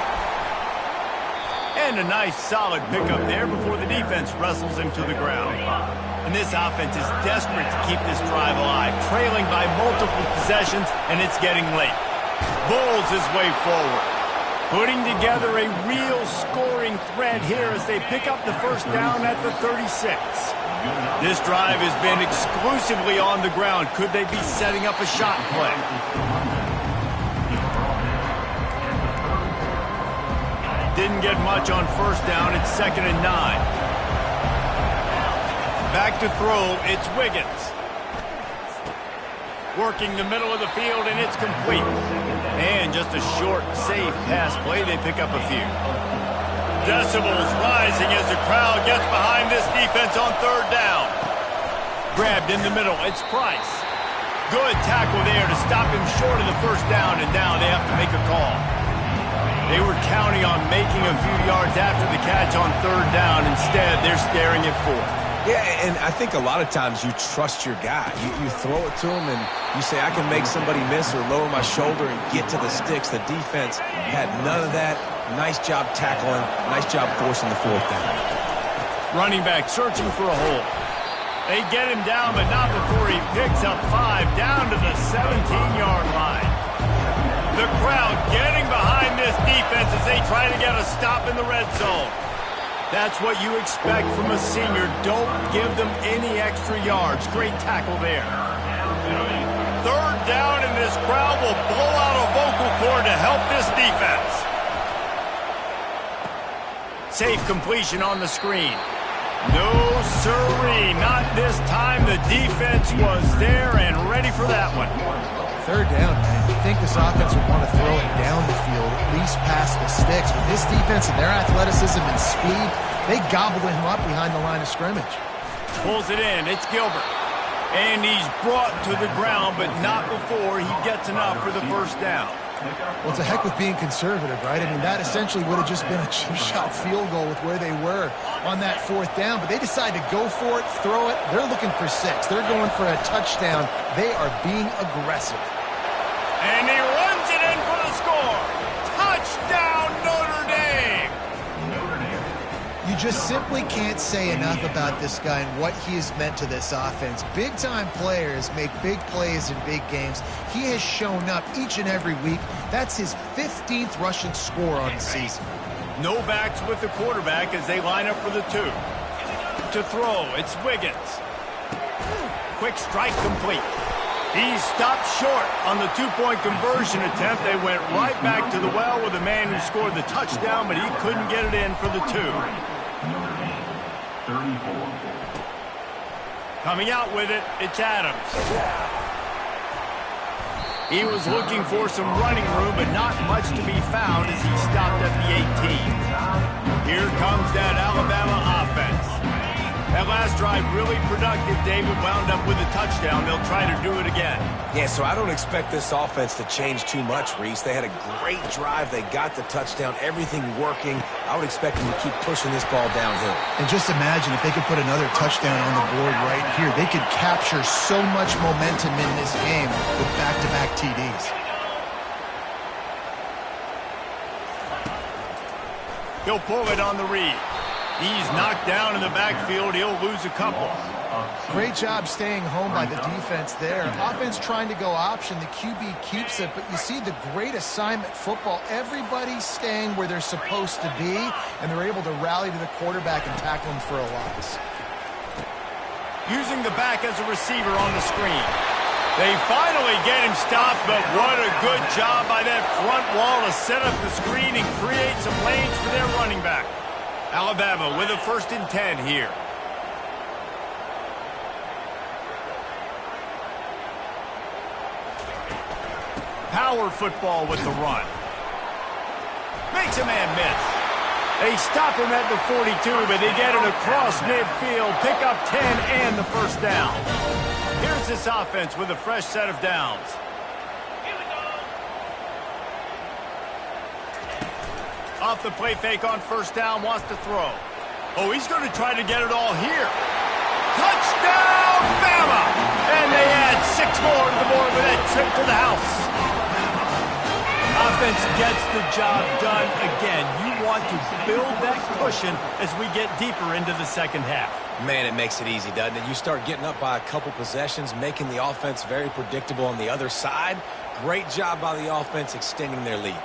And a nice solid pickup there before the defense wrestles him to the ground. And this offense is desperate to keep this drive alive, trailing by multiple possessions, and it's getting late. Bowles his way forward, putting together a real scoring threat here as they pick up the first down at the 36. This drive has been exclusively on the ground. Could they be setting up a shot play? Didn't get much on first down. It's 2nd and 9. Back to throw. It's Wiggins. Working the middle of the field, and it's complete. And just a short, safe pass play. They pick up a few. Decibels rising as the crowd gets behind this defense on 3rd down. Grabbed in the middle. It's Price. Good tackle there to stop him short of the first down, and now they have to make a call. They were counting on making a few yards after the catch on 3rd down. Instead, they're staring at 4th. Yeah, and I think a lot of times you trust your guy. You throw it to him, and you say, I can make somebody miss or lower my shoulder and get to the sticks. The defense had none of that. Nice job tackling. Nice job forcing the 4th down. Running back searching for a hole. They get him down, but not before he picks up 5 down to the 17-yard line. The crowd getting behind this defense as they try to get a stop in the red zone. That's what you expect from a senior. Don't give them any extra yards. Great tackle there. 3rd down, and this crowd will blow out a vocal cord to help this defense. Safe completion on the screen. No sirree, not this time. The defense was there and ready for that one. 3rd down, man. You think this offense would want to throw it down the field, at least past the sticks. With this defense and their athleticism and speed, they gobbled him up behind the line of scrimmage. Pulls it in. It's Gilbert. And he's brought to the ground, but not before he gets enough for the first down. Well, it's a heck with being conservative, right? I mean, that essentially would have just been a chip shot field goal with where they were on that 4th down. But they decide to go for it, throw it. They're looking for 6. They're going for a touchdown. They are being aggressive. And he runs it in for the score. Touchdown, Notre Dame! You just simply can't say enough about this guy and what he has meant to this offense. Big-time players make big plays in big games. He has shown up each and every week. That's his 15th rushing score on the season. No backs with the quarterback as they line up for the 2. To throw, it's Wiggins. Quick strike complete. He stopped short on the 2-point conversion attempt. They went right back to the well with the man who scored the touchdown, but he couldn't get it in for the 2. Coming out with it, it's Adams. He was looking for some running room, but not much to be found as he stopped at the 18. Here comes that Alabama offense. That last drive really productive. David wound up with a touchdown. They'll try to do it again. Yeah, so I don't expect this offense to change too much, Reese. They had a great drive. They got the touchdown. Everything working. I would expect them to keep pushing this ball downhill. And just imagine if they could put another touchdown on the board right here. They could capture so much momentum in this game with back-to-back TDs. He'll pull it on the read. He's knocked down in the backfield. He'll lose a couple. Great job staying home by the defense there. Offense trying to go option. The QB keeps it, but you see the great assignment football. Everybody's staying where they're supposed to be, and they're able to rally to the quarterback and tackle him for a loss. Using the back as a receiver on the screen. They finally get him stopped, but what a good job by that front wall to set up the screen and create some lanes for their running back. Alabama with a 1st and 10 here. Power football with the run. Makes a man miss. They stop him at the 42, but they get it across midfield, pick up 10 and the first down. Here's this offense with a fresh set of downs. Off the play fake on first down, wants to throw. Oh, he's going to try to get it all here. Touchdown, Bama! And they add 6 more to the board with that trip to the house. Offense gets the job done again. You want to build that cushion as we get deeper into the second half. Man, it makes it easy, doesn't it? You start getting up by a couple possessions, making the offense very predictable on the other side. Great job by the offense extending their lead.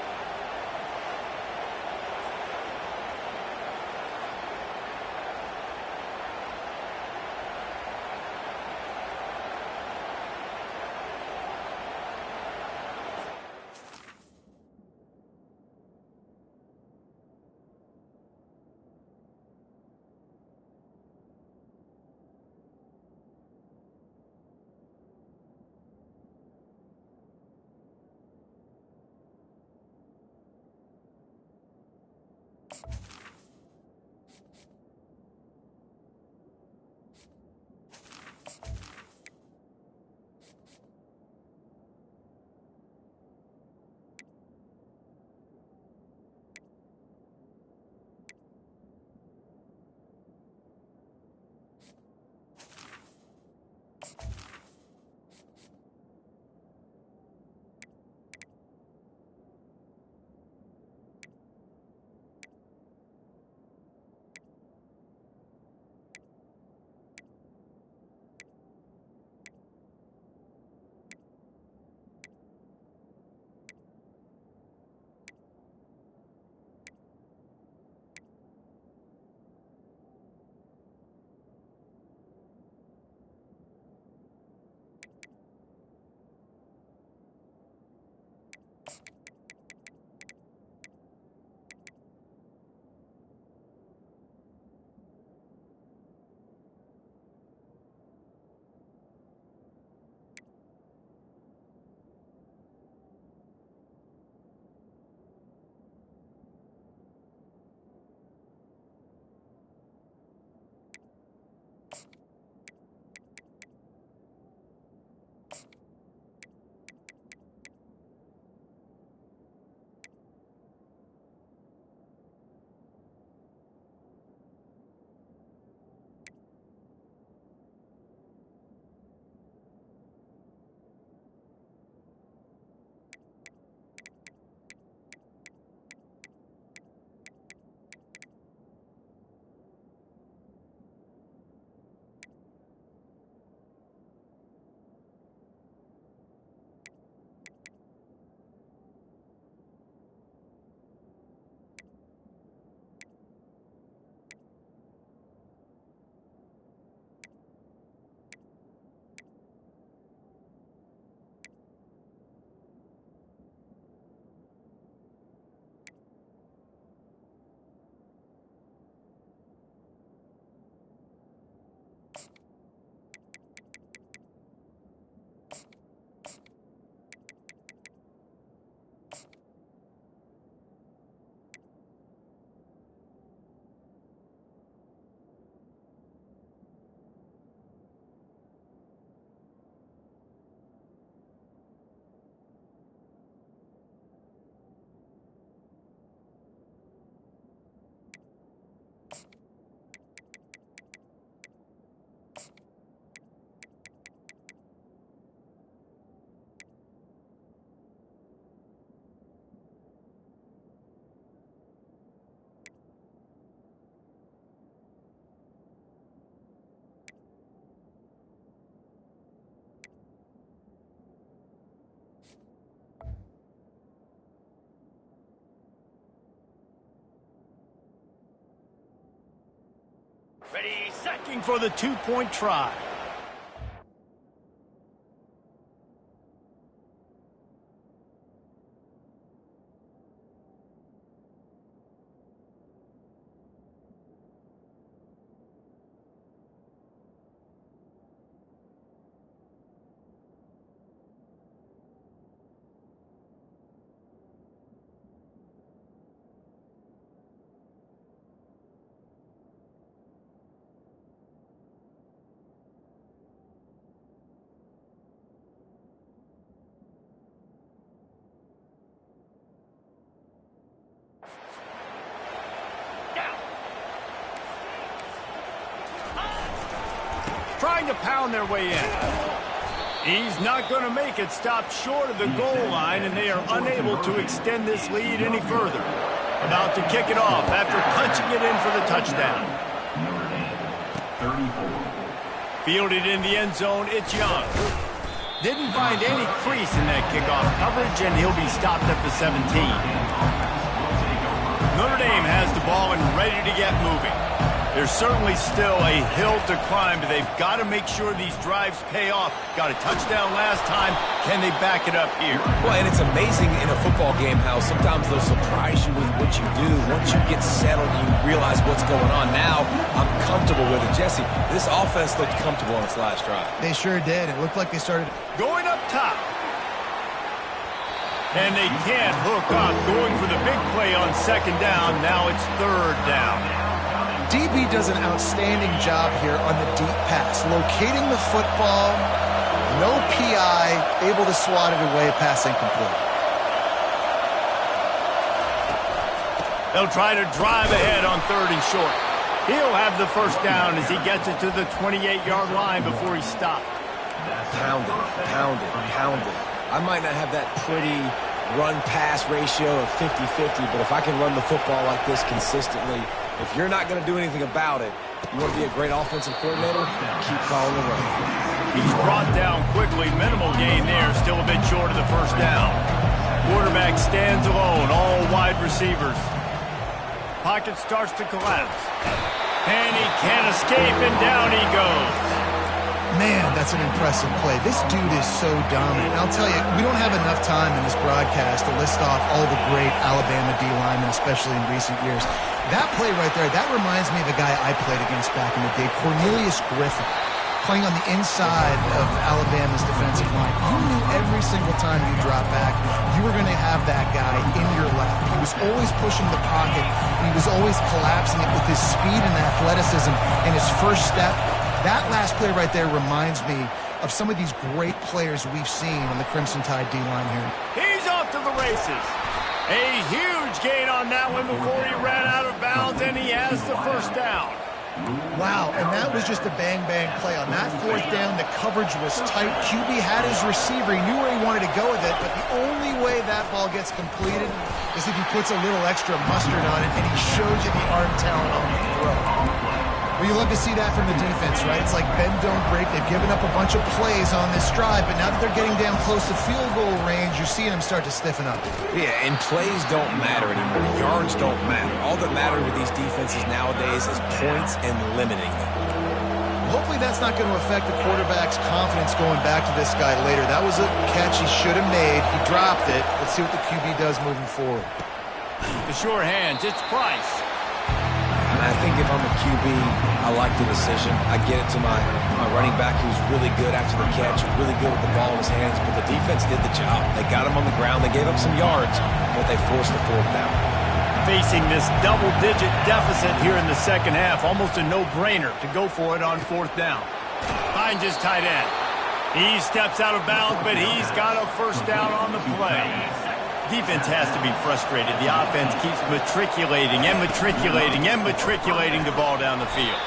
Ready, second for the two-point try. trying to pound their way in. He's not going to make it, stopped short of the goal line, and they are unable to extend this lead any further. About to kick it off after punching it in for the touchdown. 34. Fielded in the end zone, it's Young. Didn't find any crease in that kickoff coverage, and he'll be stopped at the 17. Notre Dame has the ball and ready to get moving. There's certainly still a hill to climb, but they've got to make sure these drives pay off. Got a touchdown last time. Can they back it up here? Well, and it's amazing in a football game how sometimes they'll surprise you with what you do. Once you get settled, you realize what's going on. Now, I'm comfortable with it. Jesse, this offense looked comfortable on its last drive. They sure did. It looked like they started going up top. And they can't hook up. Going for the big play on second down. Now it's third down. DB does an outstanding job here on the deep pass. Locating the football, no PI, able to swat it away, pass incomplete. They'll try to drive ahead on third and short. He'll have the first down as he gets it to the 28-yard line before he stopped. Pounded. I might not have that pretty run-pass ratio of 50-50, but if I can run the football like this consistently, if you're not going to do anything about it, you want to be a great offensive coordinator, keep calling the run. He's brought down quickly. Minimal gain there. Still a bit short of the first down. Quarterback stands alone. All wide receivers. Pocket starts to collapse. And he can't escape, and down he goes. Man, that's an impressive play. This dude is so dominant. And I'll tell you, we don't have enough time in this broadcast to list off all the great Alabama D linemen, especially in recent years. That play right there, that reminds me of a guy I played against back in the day, Cornelius Griffin, playing on the inside of Alabama's defensive line. You knew every single time you dropped back, you were going to have that guy in your lap. He was always pushing the pocket, and he was always collapsing it with his speed and athleticism and his first step. That last play right there reminds me of some of these great players we've seen on the Crimson Tide D-line here. He's off to the races. A huge gain on that one before he ran out of bounds, and he has the first down. Wow, and that was just a bang-bang play. On that fourth down, the coverage was tight. QB had his receiver. He knew where he wanted to go with it, but the only way that ball gets completed is if he puts a little extra mustard on it, and he shows you the arm talent on the throw. Well, you love to see that from the defense, right? It's like bend, don't break. They've given up a bunch of plays on this drive, but now that they're getting down close to field goal range, you're seeing them start to stiffen up. Yeah, and plays don't matter anymore. Yards don't matter. All that matters with these defenses nowadays is points and limiting them. Hopefully that's not going to affect the quarterback's confidence going back to this guy later. That was a catch he should have made. He dropped it. Let's see what the QB does moving forward. The sure hands, it's Price. And I think if I'm a QB, I like the decision. I get it to my running back who's really good after the catch, really good with the ball in his hands, but the defense did the job. They got him on the ground. They gave up some yards, but they forced the fourth down. Facing this double-digit deficit here in the second half, almost a no-brainer to go for it on fourth down. Finds his tight end. He steps out of bounds, but he's got a first down on the play. Defense has to be frustrated. The offense keeps matriculating and matriculating and matriculating the ball down the field.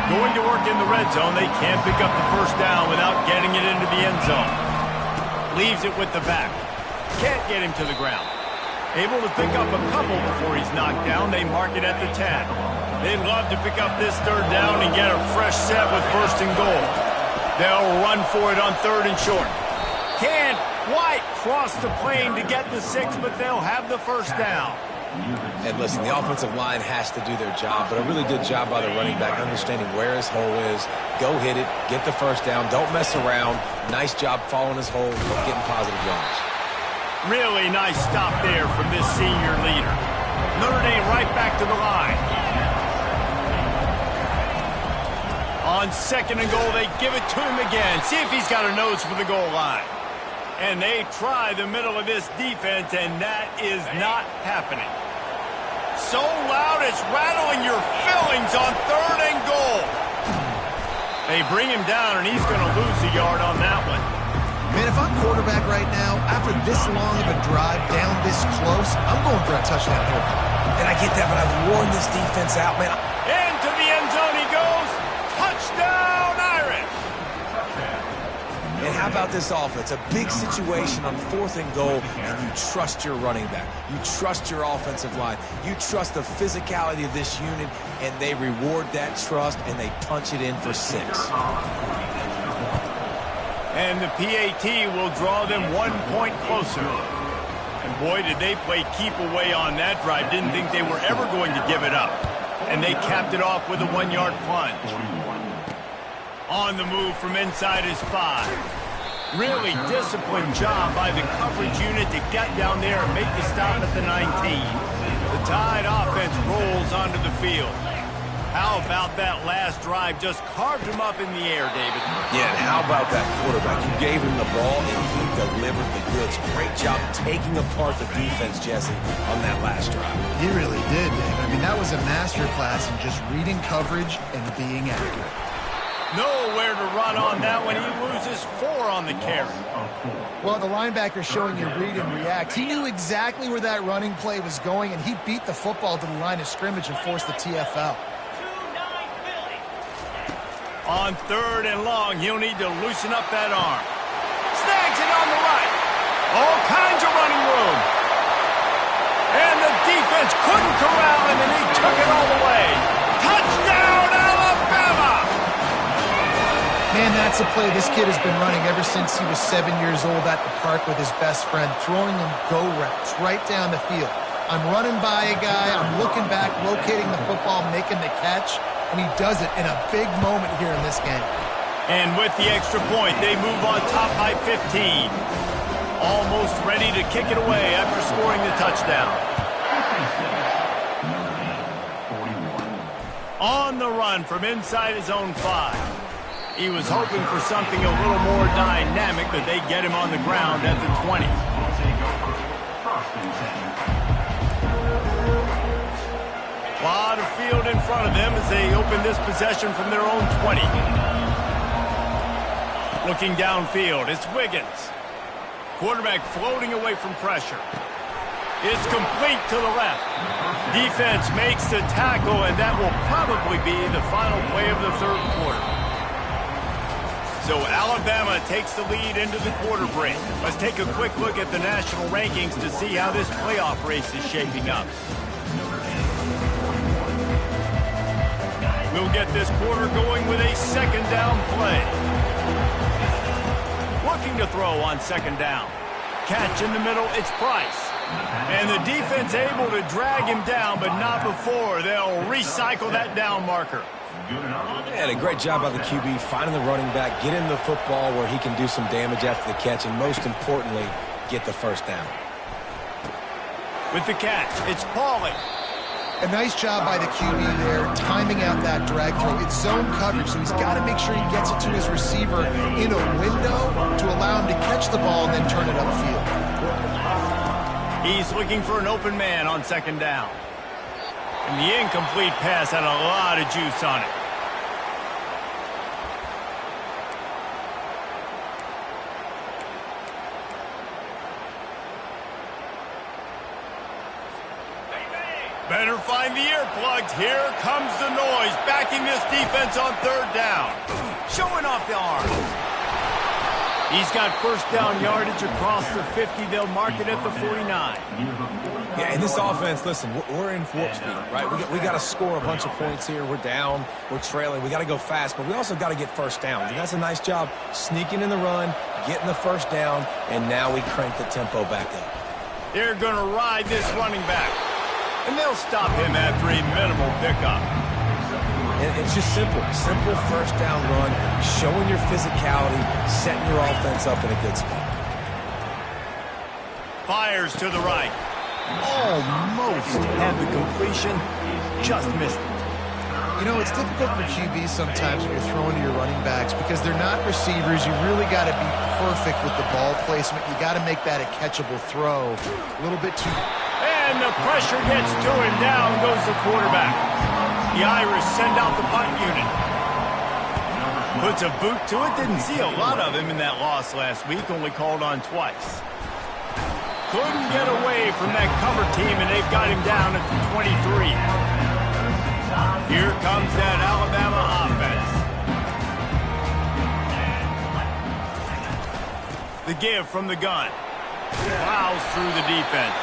Going to work in the red zone. They can't pick up the first down without getting it into the end zone. Leaves it with the back. Can't get him to the ground. Able to pick up a couple before he's knocked down. They mark it at the 10. They'd love to pick up this third down and get a fresh set with first and goal. They'll run for it on third and short. Can't quite cross the plane to get the 6, but they'll have the first down. And listen, the offensive line has to do their job, but a really good job by the running back understanding where his hole is. Go hit it, get the first down, don't mess around. Nice job following his hole, getting positive yards. Really nice stop there from this senior leader. Notre Dame right back to the line. On second and goal, they give it to him again. See if he's got a nose for the goal line. And they try the middle of this defense, and that is not happening. So loud, it's rattling your fillings on third and goal. They bring him down, and he's going to lose a yard on that one. Man, if I'm quarterback right now, after this long of a drive down this close, I'm going for a touchdown here. And I get that, but I've worn this defense out, man. Into the end zone he goes. Touchdown, Irish! And how about this offense? A big situation on 4th and goal, and you trust your running back. You trust your offensive line. You trust the physicality of this unit, and they reward that trust, and they punch it in for 6. And the PAT will draw them 1 point closer. And boy, did they play keep away on that drive. Didn't think they were ever going to give it up. And they capped it off with a 1-yard plunge. On the move from inside his 5. Really disciplined job by the coverage unit to get down there and make the stop at the 19. The Tide offense rolls onto the field. How about that last drive? Just carved him up in the air, David. Yeah, and how about that quarterback? You gave him the ball, and he delivered the goods. Great job taking apart the defense, Jesse, on that last drive. He really did, David. I mean, that was a masterclass in just reading coverage and being accurate. Nowhere to run on that one. He loses 4 on the carry. Well, the linebacker showing you read and react. He knew exactly where that running play was going, and he beat the football to the line of scrimmage and forced the TFL. On 3rd and long, he'll need to loosen up that arm. Snags it on the right. All kinds of running room. And the defense couldn't corral him, and he took it all the way. Touchdown, Alabama! Man, that's a play this kid has been running ever since he was 7 years old at the park with his best friend, throwing him go routes right down the field. I'm running by a guy, I'm looking back, locating the football, making the catch, and he does it in a big moment here in this game. And with the extra point, they move on top by 15. Almost ready to kick it away after scoring the touchdown. On the run from inside his own 5. He was hoping for something a little more dynamic, but they get him on the ground at the 20. A lot of field in front of them as they open this possession from their own 20. Looking downfield, it's Wiggins. Quarterback floating away from pressure. It's complete to the left. Defense makes the tackle, and that will probably be the final play of the 3rd quarter. So Alabama takes the lead into the quarter break. Let's take a quick look at the national rankings to see how this playoff race is shaping up. We'll get this quarter going with a 2nd down play. Looking to throw on 2nd down. Catch in the middle, it's Price. And the defense able to drag him down, but not before they'll recycle that down marker. And a great job by the QB finding the running back, getting the football where he can do some damage after the catch, and most importantly, get the 1st down. With the catch, it's Pauly. A nice job by the QB there, timing out that drag throw. It's zone coverage, so he's got to make sure he gets it to his receiver in a window to allow him to catch the ball and then turn it upfield. He's looking for an open man on 2nd down. And the incomplete pass had a lot of juice on it. Better find the earplugs. Here comes the noise, backing this defense on 3rd down. Showing off the arm. He's got 1st down yardage across the 50. They'll mark it at the 49. Yeah, in this offense, listen, we're in warp speed, right? We got to score a bunch of points here. We're down. We're trailing. We got to go fast, but we also got to get 1st downs. And that's a nice job sneaking in the run, getting the 1st down, and now we crank the tempo back up. They're going to ride this running back. And they'll stop him after a minimal pickup. It's just simple 1st down run, showing your physicality, setting your offense up in a good spot. Fires to the right. Almost had the completion, just missed it. You know, it's difficult for QBs sometimes when you're throwing to your running backs because they're not receivers. You really got to be perfect with the ball placement. You got to make that a catchable throw. A little bit too... And the pressure gets to him. Down goes the quarterback. The Irish send out the punt unit. Puts a boot to it. Didn't see a lot of him in that loss last week. Only called on twice. Couldn't get away from that cover team, and they've got him down at the 23. Here comes that Alabama offense. The give from the gun. Plows through the defense.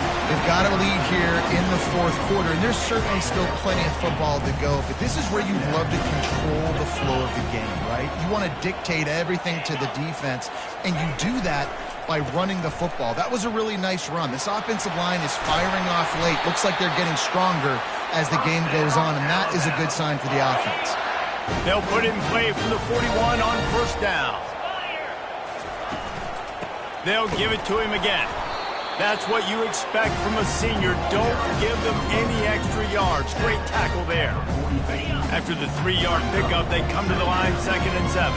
They've got a lead here in the fourth quarter, and there's certainly still plenty of football to go, but this is where you love to control the flow of the game, right? You want to dictate everything to the defense, and you do that by running the football. That was a really nice run. This offensive line is firing off late. Looks like they're getting stronger as the game goes on, and that is a good sign for the offense. They'll put it in play from the 41 on first down. They'll give it to him again. That's what you expect from a senior. Don't give them any extra yards. Great tackle there. After the 3-yard pickup, they come to the line 2nd and 7.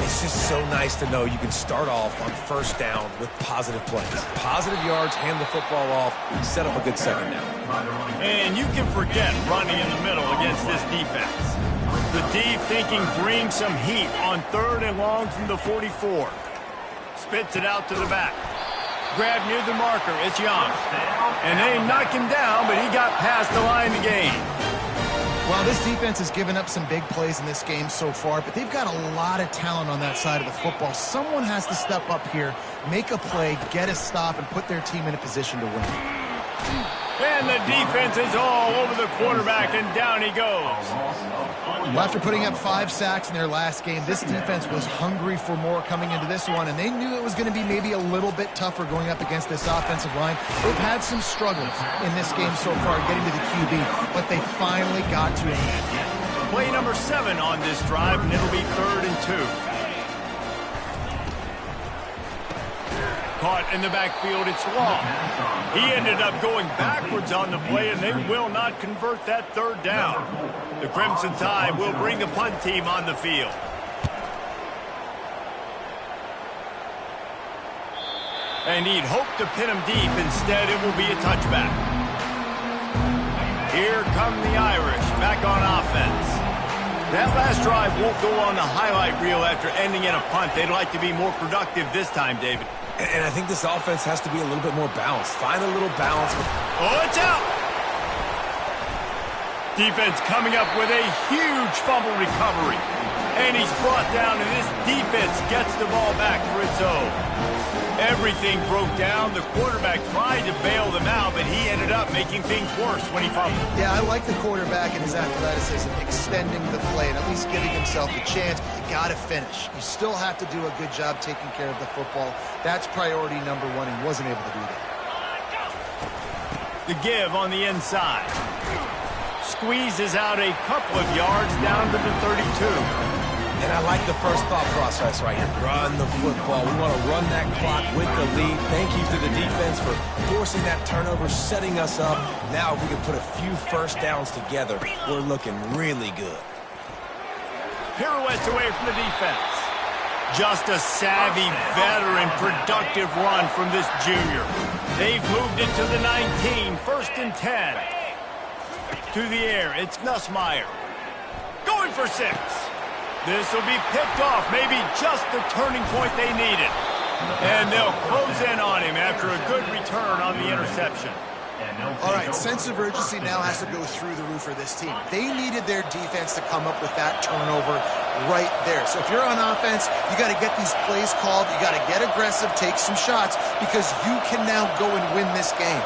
It's just so nice to know you can start off on first down with positive plays. Positive yards, hand the football off, set up a good second down. And you can forget running in the middle against this defense. The D thinking bring some heat on 3rd and long from the 44. Spits it out to the back. Grab near the marker. It's Young. And they knock him down, but he got past the line to gain. Well, this defense has given up some big plays in this game so far, but they've got a lot of talent on that side of the football. Someone has to step up here, make a play, get a stop, and put their team in a position to win. And the defense is all over the quarterback, and down he goes. Well, after putting up 5 sacks in their last game, this defense was hungry for more coming into this one, and they knew it was going to be maybe a little bit tougher going up against this offensive line. They've had some struggles in this game so far getting to the QB, but they finally got to him. Play number 7 on this drive, and it'll be 3rd and 2. Caught in the backfield, it's Long. He ended up going backwards on the play, and they will not convert that 3rd down. The Crimson Tide will bring the punt team on the field. And he'd hoped to pin him deep. Instead, it will be a touchback. Here come the Irish back on offense. That last drive won't go on the highlight reel after ending in a punt. They'd like to be more productive this time, David. And I think this offense has to be a little bit more balanced. Find a little balance. Oh, it's out! Defense coming up with a huge fumble recovery. And he's brought down, and this defense gets the ball back for its own. Everything broke down. The quarterback tried to bail them out, but he ended up making things worse when he fumbled. Yeah, I like the quarterback and his athleticism, extending the play and at least giving himself a chance. You got to finish. You still have to do a good job taking care of the football. That's priority number 1, and wasn't able to do that. The give on the inside. Squeezes out a couple of yards down to the 32. And I like the first thought process right here. Run the football. We want to run that clock with the lead. Thank you to the defense for forcing that turnover, setting us up. Now if we can put a few first downs together, we're looking really good. Pirouettes away from the defense. Just a savvy, veteran, productive run from this junior. They've moved it to the 19, 1st and 10. To the air, it's Nussmeier. Going for 6. This will be picked off, maybe just the turning point they needed. And they'll close in on him after a good return on the interception. All right, sense of urgency now has to go through the roof for this team. They needed their defense to come up with that turnover right there. So if you're on offense, you got to get these plays called. You got to get aggressive, take some shots, because you can now go and win this game.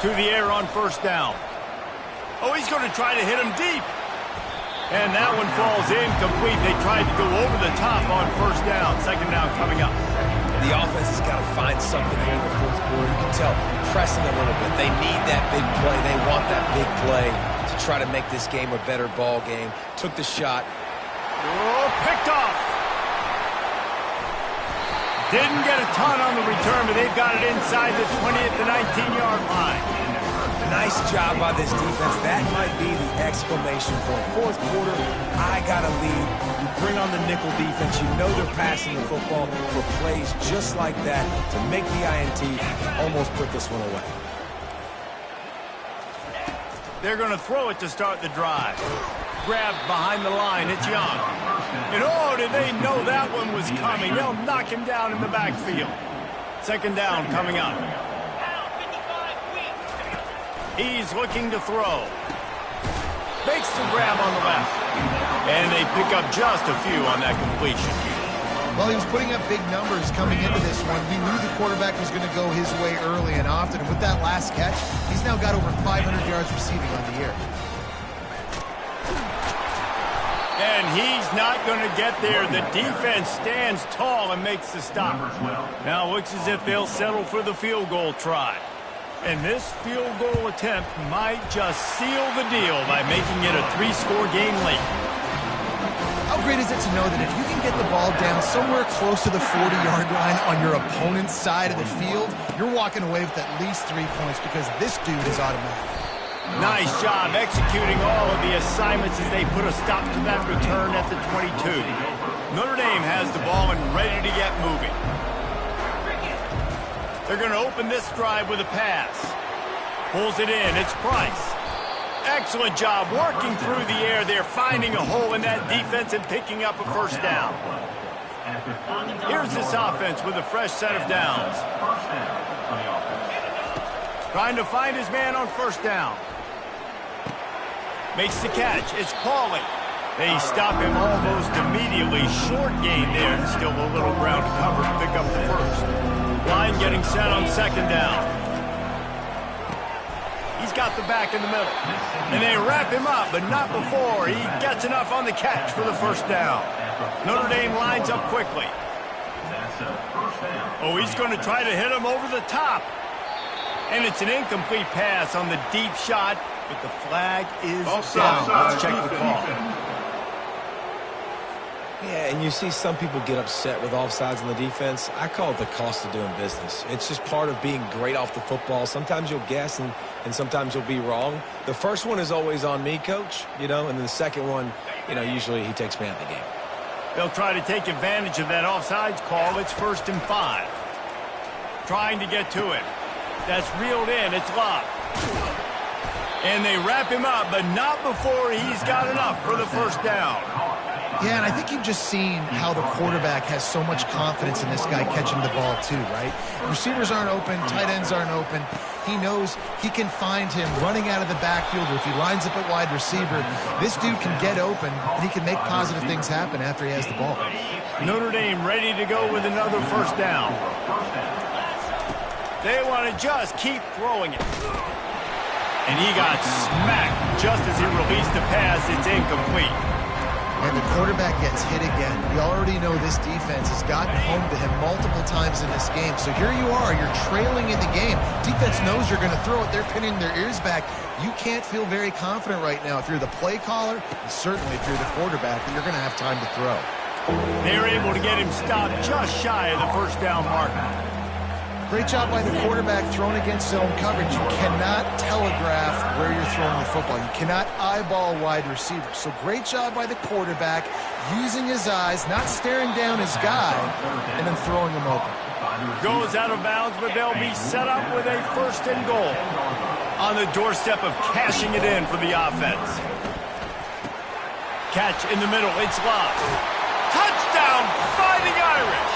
To the air on first down. Oh, he's going to try to hit him deep. And that one falls incomplete. They tried to go over the top on first down. 2nd down coming up. The offense has got to find something here in the fourth quarter. You can tell, pressing a little bit. They need that big play. They want that big play to try to make this game a better ball game. Took the shot. Oh, picked off. Didn't get a ton on the return, but they've got it inside the 20 at the 19-yard line. Nice job by this defense. That might be the exclamation point. Fourth quarter, I got a lead. You bring on the nickel defense. You know they're passing the football for plays just like that to make the INT, almost put this one away. They're going to throw it to start the drive. Grabbed behind the line. It's Young. And oh, did they know that one was coming? They'll knock him down in the backfield. Second down coming up. He's looking to throw. Makes the grab on the left. And they pick up just a few on that completion. Well, he was putting up big numbers coming into this one. He knew the quarterback was going to go his way early and often. And with that last catch, he's now got over 500 yards receiving on the year. And he's not going to get there. The defense stands tall and makes the stop. Now it looks as if they'll settle for the field goal try. And this field goal attempt might just seal the deal by making it a 3-score game late. How great is it to know that if you can get the ball down somewhere close to the 40-yard line on your opponent's side of the field, you're walking away with at least 3 points because this dude is automatic. Nice job executing all of the assignments as they put a stop to that return at the 22. Notre Dame has the ball and ready to get moving. They're going to open this drive with a pass. Pulls it in. It's Price. Excellent job working through the air there, finding a hole in that defense and picking up a first down. Here's this offense with a fresh set of downs. Trying to find his man on first down. Makes the catch. It's Pauly. They stop him almost immediately. Short gain there and still a little ground to cover to pick up the first. Line getting set on second down. He's got the back in the middle. And they wrap him up, but not before he gets enough on the catch for the first down. Notre Dame lines up quickly. Oh, he's going to try to hit him over the top. And it's an incomplete pass on the deep shot, but the flag is down. Let's check the call. Yeah, and you see some people get upset with offsides on the defense. I call it the cost of doing business. It's just part of being great off the football. Sometimes you'll guess and sometimes you'll be wrong. The first one is always on me, Coach, and then the second one, usually he takes me out of the game. They'll try to take advantage of that offsides call. It's 1st and 5. Trying to get to it. That's reeled in. It's locked. And they wrap him up, but not before he's got enough for the first down. Yeah, and I think you've just seen how the quarterback has so much confidence in this guy catching the ball too, right? Receivers aren't open, tight ends aren't open. He knows he can find him running out of the backfield, or if he lines up at wide receiver, this dude can get open, and he can make positive things happen after he has the ball. Notre Dame ready to go with another first down. They want to just keep throwing it. And he got smacked just as he released the pass. It's incomplete. And the quarterback gets hit again. We already know this defense has gotten home to him multiple times in this game. So here you are, you're trailing in the game. Defense knows you're going to throw it. They're pinning their ears back. You can't feel very confident right now if you're the play caller, and certainly if you're the quarterback, that you're going to have time to throw. They're able to get him stopped just shy of the first down mark. Great job by the quarterback throwing against zone coverage. You cannot telegraph where you're throwing the football. You cannot eyeball wide receivers. So great job by the quarterback using his eyes, not staring down his guy, and then throwing him open. Goes out of bounds, but they'll be set up with a 1st and goal on the doorstep of cashing it in for the offense. Catch in the middle. It's locked. Touchdown, Fighting Irish.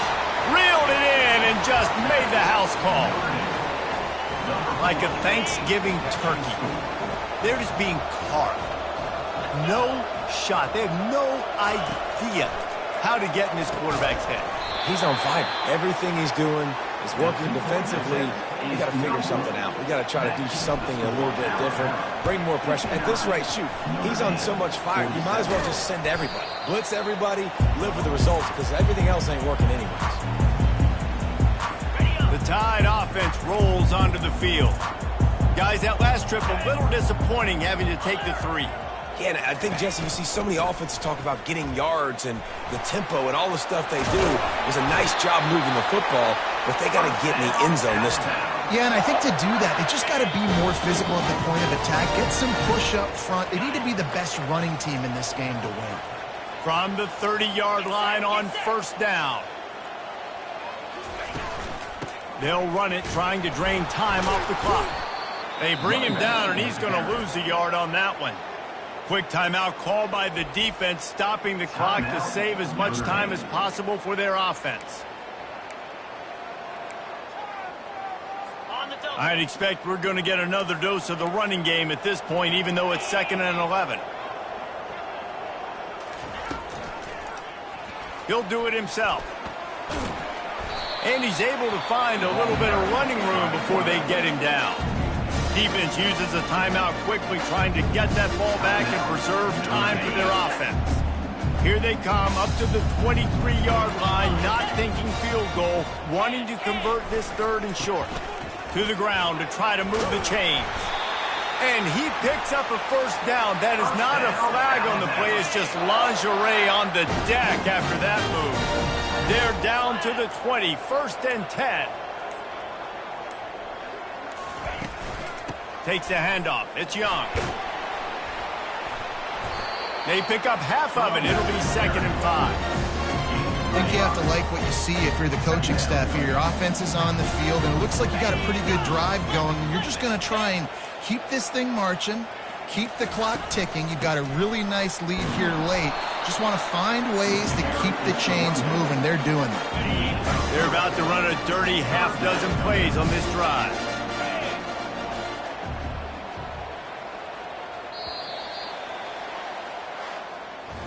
Reeled it in and just made the house call. Like a Thanksgiving turkey. They're just being carved. No shot. They have no idea how to get in this quarterback's head. He's on fire. Everything he's doing is working defensively. We got to figure something out. We got to try to do something a little bit different. Bring more pressure. At this rate, shoot, he's on so much fire. You might as well just send everybody. Blitz everybody, live with the results, because everything else ain't working anyways. The Tide offense rolls onto the field. Guys, that last trip, a little disappointing having to take the 3. Yeah, and I think, Jesse, you see so many offenses talk about getting yards and the tempo and all the stuff they do. It was a nice job moving the football, but they got to get in the end zone this time. Yeah, and I think to do that, they just got to be more physical at the point of attack, get some push up front. They need to be the best running team in this game to win. From the 30-yard line on first down. They'll run it, trying to drain time off the clock. They bring him down, and he's going to lose a yard on that one. Quick timeout called by the defense, stopping the clock to save as much time as possible for their offense. I'd expect we're going to get another dose of the running game at this point, even though it's 2nd and 11. He'll do it himself. And he's able to find a little bit of running room before they get him down. Defense uses a timeout quickly, trying to get that ball back and preserve time for their offense. Here they come up to the 23-yard line, not thinking field goal, wanting to convert this 3rd and short. To the ground to try to move the chains. And he picks up a first down. That is not a flag on the play. It's just lingerie on the deck after that move. They're down to the 20, 1st and 10. Takes the handoff. It's Young. They pick up half of it. It'll be 2nd and 5. I think you have to like what you see if you're the coaching staff here. Your offense is on the field, and it looks like you got a pretty good drive going. You're just going to try and keep this thing marching, keep the clock ticking. You've got a really nice lead here late. Just want to find ways to keep the chains moving. They're doing it. They're about to run a dirty half-dozen plays on this drive.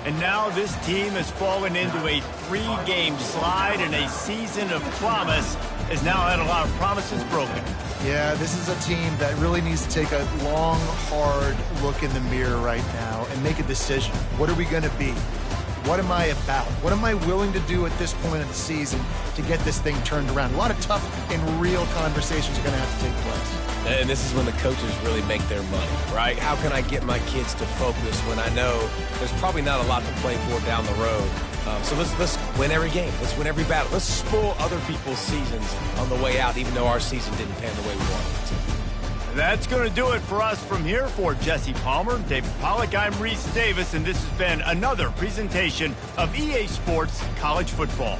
And now this team has fallen into a 3-game slide, and a season of promise has now had a lot of promises broken. Yeah, this is a team that really needs to take a long, hard look in the mirror right now and make a decision. What are we going to be? What am I about? What am I willing to do at this point of the season to get this thing turned around? A lot of tough and real conversations are going to have to take place. And this is when the coaches really make their money, right? How can I get my kids to focus when I know there's probably not a lot to play for down the road? So let's win every game. Let's win every battle. Let's spoil other people's seasons on the way out, even though our season didn't pan the way we wanted it to. That's going to do it for us from here. For Jesse Palmer, David Pollack, I'm Reese Davis, and this has been another presentation of EA Sports College Football.